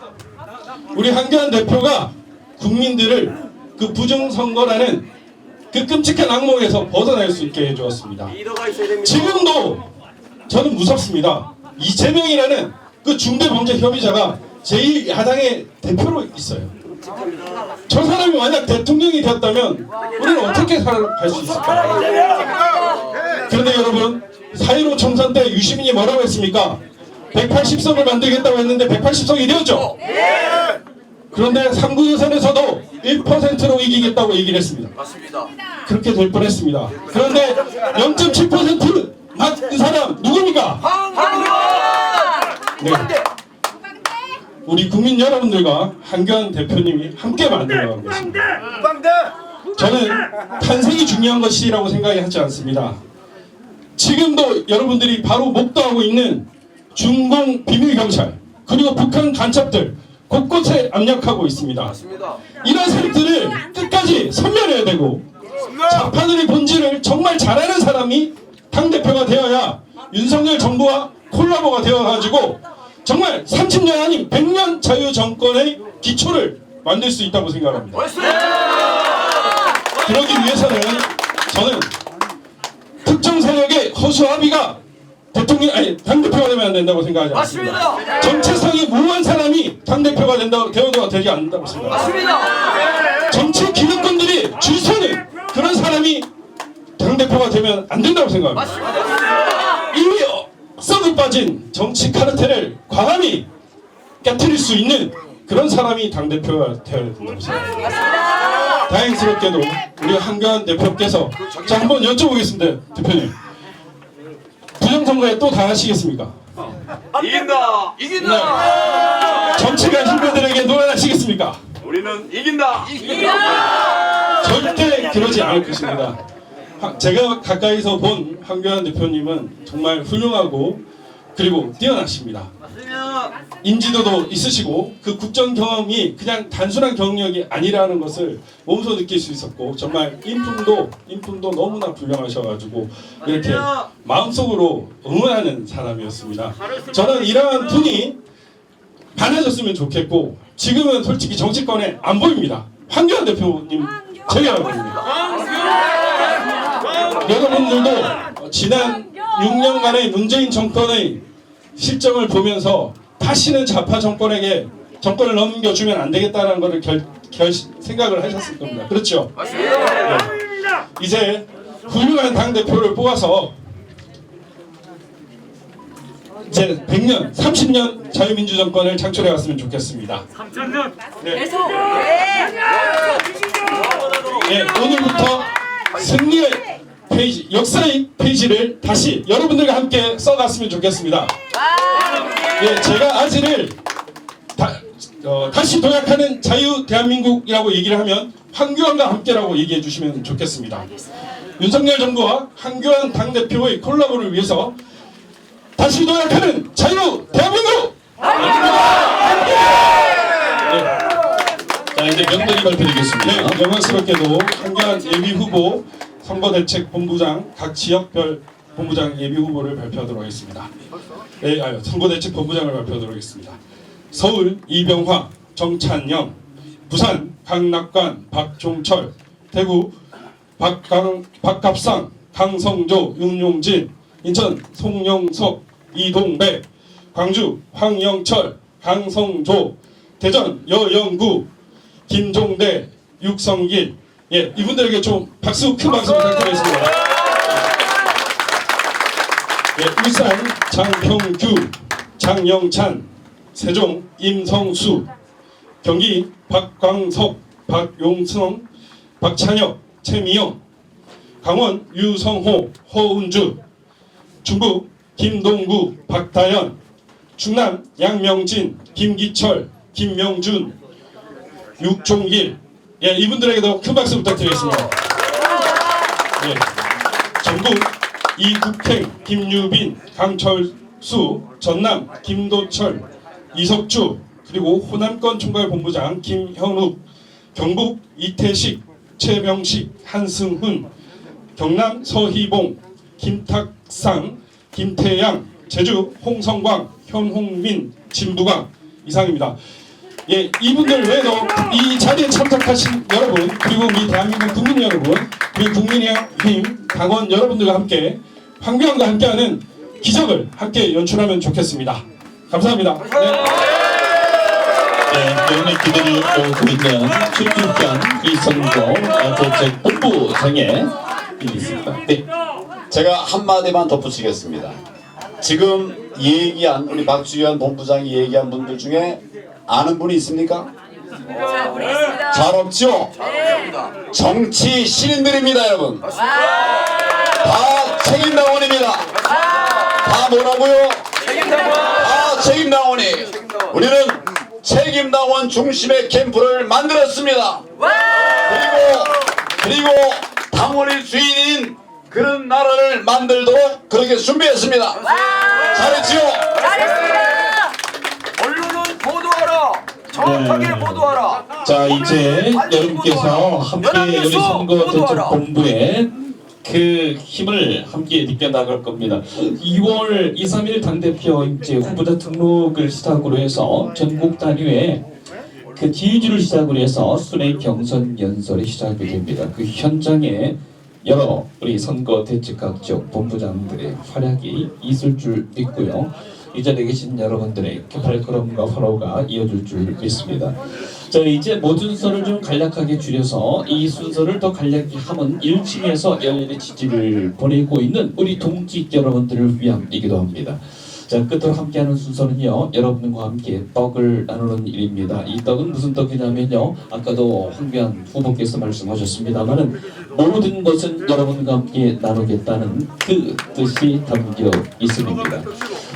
우리 황교안 대표가 국민들을 그 부정선거라는 그 끔찍한 악몽에서 벗어날 수 있게 해주었습니다. 지금도 저는 무섭습니다. 이재명이라는 그 중대범죄 혐의자가 제1야당의 대표로 있어요. 저 사람이 만약 대통령이 되었다면 우리는 어떻게 살아갈 수 있을까요? 그런데 여러분, 4.15 총선 때 유시민이 뭐라고 했습니까? 180석을 만들겠다고 했는데 180석이 되었죠? 그런데 3구 예선에서도 1%로 이기겠다고 얘기를 했습니다. 맞습니다. 그렇게 될 뻔했습니다. 그런데 0.7% 맞은 사람 누굽니까? 네. 우리 국민 여러분들과 황교안 대표님이 함께 만들어가고 있습니다. 저는 탄생이 중요한 것이라고 생각하지 않습니다. 지금도 여러분들이 바로 목도하고 있는 중공 비밀경찰 그리고 북한 간첩들 곳곳에 압력하고 있습니다. 이런 세력들을 끝까지 섬멸해야 되고 자파들의 본질을 정말 잘하는 사람이 당대표가 되어야 윤석열 정부와 콜라보가 되어가지고 정말 30년 아닌 100년 자유정권의 기초를 만들 수 있다고 생각합니다. 그러기 위해서는 저는 특정 세력의 허수아비가 당대표가 되면 안 된다고 생각하지 않습니다. 정체성이 무한 사람이 당대표가 되어도 되지 않는다고 생각합니다. 정치 기득권들이 줄 서는 그런 사람이 당대표가 되면 안 된다고 생각합니다. 이미 썩을 빠진 정치 카르텔을 과감히 깨트릴 수 있는 그런 사람이 당대표가 되어야 된다고 생각합니다. 다행스럽게도 우리 황교안 대표께서 자 한번 여쭤보겠습니다. 대표님, 부정선거에 또 당하시겠습니까? 이긴다. 네. 정치가 신부들에게 노래하시겠습니까? 우리는 이긴다. 절대 그러지 않을 것입니다. 제가 가까이서 본 황교안 대표님은 정말 훌륭하고 그리고 뛰어나십니다. 인지도도 있으시고 그 국정 경험이 그냥 단순한 경력이 아니라는 것을 몸소 느낄 수 있었고 정말 인품도 너무나 훌륭하셔가지고 이렇게 마음속으로 응원하는 사람이었습니다. 저는 이러한 분이 많아졌으면 좋겠고 지금은 솔직히 정치권에 안 보입니다. 황교안 대표님 제가 보입니다. 여러분들도 지난 6년간의 문재인 정권의 실정을 보면서 다시는 좌파 정권에게 정권을 넘겨주면 안 되겠다는 것을 생각을 하셨을 겁니다. 그렇죠? 네. 이제 훌륭한 당대표를 뽑아서 이제 100년, 30년 자유민주 정권을 창출해 왔으면 좋겠습니다. 3,000년. 네. 네, 오늘부터 승리의 페이지, 역사의 페이지를 다시 여러분들과 함께 써갔으면 좋겠습니다. 예, 제가 아지를 다시 도약하는 자유 대한민국이라고 얘기를 하면 황교안과 함께라고 얘기해 주시면 좋겠습니다. 윤석열 정부와 황교안 당대표의 콜라보를 위해서 다시 도약하는 자유 대한민국! 네. 자, 이제 명단이 발표되겠습니다. 네, 영광스럽게도 황교안 예비후보 선거대책본부장 각 지역별 본부장 예비후보를 발표하도록 하겠습니다. 네, 선거대책본부장을 발표하도록 하겠습니다. 서울 이병화, 정찬영, 부산 강낙관, 박종철, 대구 박갑상, 강성조, 윤용진, 인천 송영석, 이동배, 광주 황영철, 강성조, 대전 여영구, 김종대, 육성길. 예, 이분들에게 좀 큰 박수 부탁드리겠습니다. 네, 울산 장형규, 장영찬, 세종 임성수, 경기 박광석, 박용성, 박찬혁, 최미영, 강원 유성호, 허은주, 중부 김동구, 박다현, 충남 양명진, 김기철, 김명준, 육종길. 예, 이분들에게도 큰 박수 부탁드리겠습니다. 예, 전북 이국행, 김유빈, 강철수, 전남 김도철, 이석주, 그리고 호남권 총괄본부장 김현욱, 경북 이태식, 최병식, 한승훈, 경남 서희봉, 김탁상, 김태양, 제주 홍성광, 현홍민, 진부광 이상입니다. 예, 이분들 외에도 이 자리에 참석하신 여러분, 그리고 우리 대한민국 국민 여러분, 우리 국민의힘 당원 여러분들과 함께 황교안과 함께하는 기적을 함께 연출하면 좋겠습니다. 감사합니다. 네, 오늘 기대를 오고 있는 출중견 이 선거 대책 본부장에 있습니다. 네. 제가 한마디만 덧붙이겠습니다. 지금 얘기한 우리 박주현 본부장이 얘기한 분들 중에 아는 분이 있습니까? 잘 없죠? 정치 신인들입니다, 여러분. 다 책임당원입니다. 다 뭐라고요? 다 책임당원이. 우리는 책임당원 중심의 캠프를 만들었습니다. 그리고 당원이 주인인 그런 나라를 만들도록 그렇게 준비했습니다. 잘했지요? 언론은 보도하라. 정확하게 네. 보도하라. 자, 이제 여러분께서 함께 우리 선거대책본부의 그 힘을 함께 느껴나갈 겁니다. 2월 2, 3일 당대표 이제 후보자 등록을 시작으로 해서 전국 단위의 그 지휘주를 시작으로 해서 순회 경선 연설이 시작이 됩니다. 그 현장에 여러 우리 선거대책학적 본부장들의 활약이 있을 줄 믿고요. 이 자리에 계신 여러분들의 발걸음과 활로가 이어질 줄 믿습니다. 자, 이제 모든 순서를 좀 간략하게 줄여서 이 순서를 더 간략히 하면 1층에서 열렬히 지지를 보내고 있는 우리 동지 여러분들을 위함이기도 합니다. 자, 끝으로 함께하는 순서는요, 여러분과 함께 떡을 나누는 일입니다. 이 떡은 무슨 떡이냐면요, 아까도 황교안 후보께서 말씀하셨습니다만은 모든 것은 여러분과 함께 나누겠다는 그 뜻이 담겨 있습니다.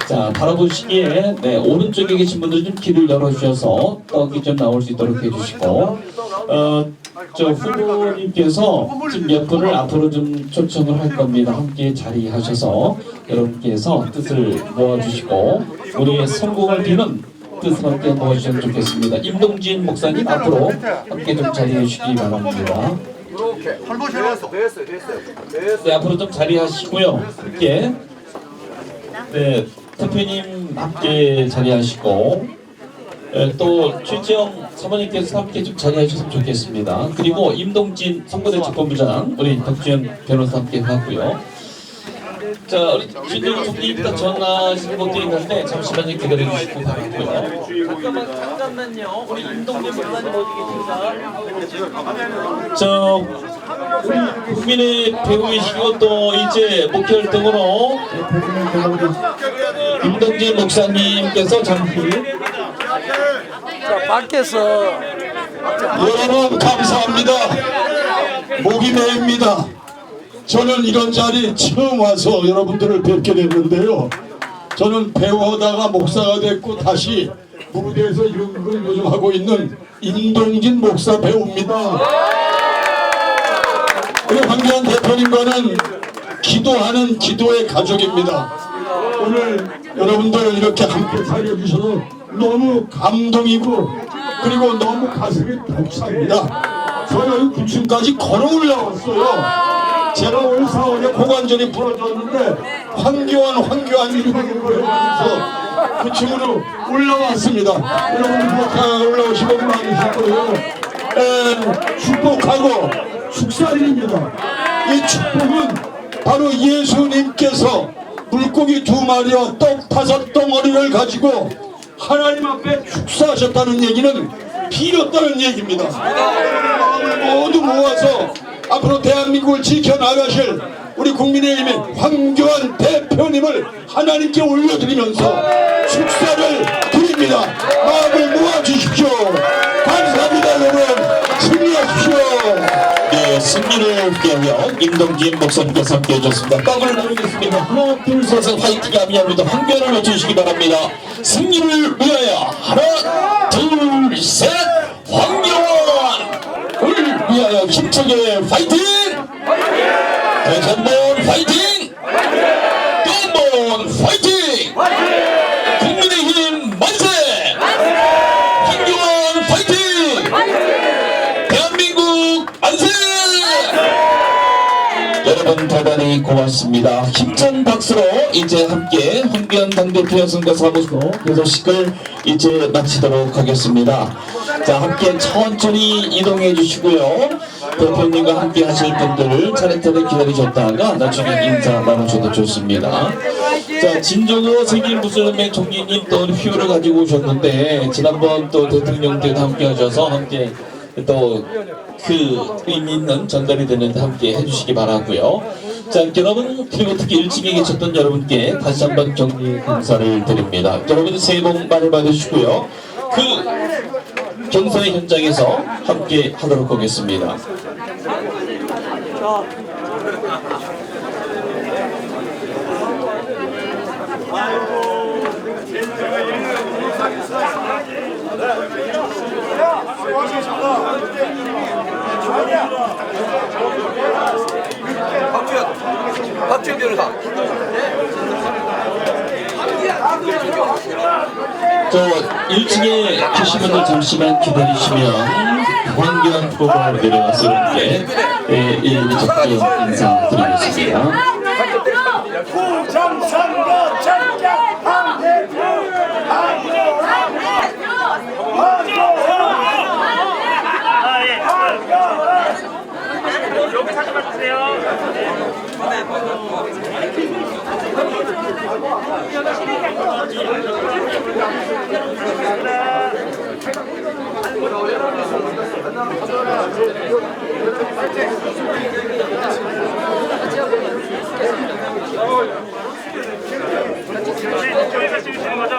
자, 바라보시기에 네, 오른쪽에 계신 분들 좀 길을 열어주셔서 떡이 좀 나올 수 있도록 해주시고, 저 후보님께서 지금 몇 분을 앞으로 좀 초청을 할 겁니다. 함께 자리하셔서 여러분께서 뜻을 모아주시고 우리의 성공을 비는 뜻을 함께 모아주시면 좋겠습니다. 임동진 목사님 앞으로 함께 좀 자리해 주시기 바랍니다. 네, 앞으로 좀 자리하시고요. 함께 네, 대표님 함께 자리하시고 또 최지영 사모님께서 함께 좀 자리해 주셨으면 좋겠습니다. 그리고 임동진 선거대책본부장 우리 덕주현 변호사 함께 하고요. 자, 우리 진영 총리 일단 전화하시는 분들이 있는데 잠시만요 기다려 주시고 바라고요. 잠깐만요. 우리 임동진 변호사님 어디 계십니까? 저 우리 국민의 배우이시고 또 이제 목회 활동으로 임동진 목사님께서 잠시 밖에서 여러분 감사합니다. 목이 메입니다. 저는 이런 자리에 처음 와서 여러분들을 뵙게 됐는데요. 저는 배우하다가 목사가 됐고 다시 무대에서 연극을 요즘 하고 있는 임동진 목사 배우입니다. 우리 황교안 대표님과는 기도하는 기도의 가족입니다. 오늘 여러분들 이렇게 함께 살려주셔서 너무 감동이고 그리고 너무 가슴이 벅찹니다. 저는 9층까지 걸어 올라왔어요. 제가 올 4월에 고관절이 부러졌는데 황교안 이름으로 해서 9층으로 올라왔습니다. 여러분 그렇게 올라오시고 많으실 거예요. 축복하고 축사일입니다. 이 축복은 바로 예수님께서 물고기 2마리와 떡 5덩어리를 가지고 하나님 앞에 축사하셨다는 얘기는 빌었다는 얘기입니다. 마음을 모두 모아서 앞으로 대한민국을 지켜나가실 우리 국민의힘의 황교안 대표님을 하나님께 올려드리면서 축사를 드립니다. 마음을 모아주십시오. 감사합니다. 여러분 승리하십시오. 네, 승리를 위하여 임동진 목사님께서 함께 해줬습니다. 떡을 나누겠습니다. 하나, 둘, 셋, 화이팅 합니다. 황교안을 외쳐주시기 바랍니다. 승리를 위하여 하나, 둘, 셋, 황교안을 위하여 힘차게 화이팅! 다시 한번 화이팅! 또 한 번 화이팅! 국민의힘 만세! 황교안 화이팅! 대한민국 만세! 여러분 대단히 고맙습니다. 힘찬 박수로 이제 함께 황교안 당대표 여성과 사무소 개소식을 이제 마치도록 하겠습니다. 자, 함께 천천히 이동해 주시고요. 대표님과 함께 하실 분들 차례차례 기다리셨다가 나중에 인사 나누셔도 좋습니다. 자, 진정호 세계무슬림의 총리님 또 휴를 가지고 오셨는데 지난번 또 대통령 때도 함께 하셔서 함께 또 그 의미 있는 전달이 되는데 함께 해주시기 바라고요. 자, 여러분 그리고 특히 일찍에 계셨던 여러분께 다시 한번 격려 감사를 드립니다. 여러분 새해 복 많이 받으시고요. 그 경선의 현장에서 함께 하도록 하겠습니다. 박지원 변호사. 저 1층에 계신 분들 잠시만 기다리시면 황교안 후보가 내려와서 이렇게 적극 인사드리겠습니다. 부정선거 전략 황대표 여기 잠깐만 주세요. 저희가 찍으시는 거죠?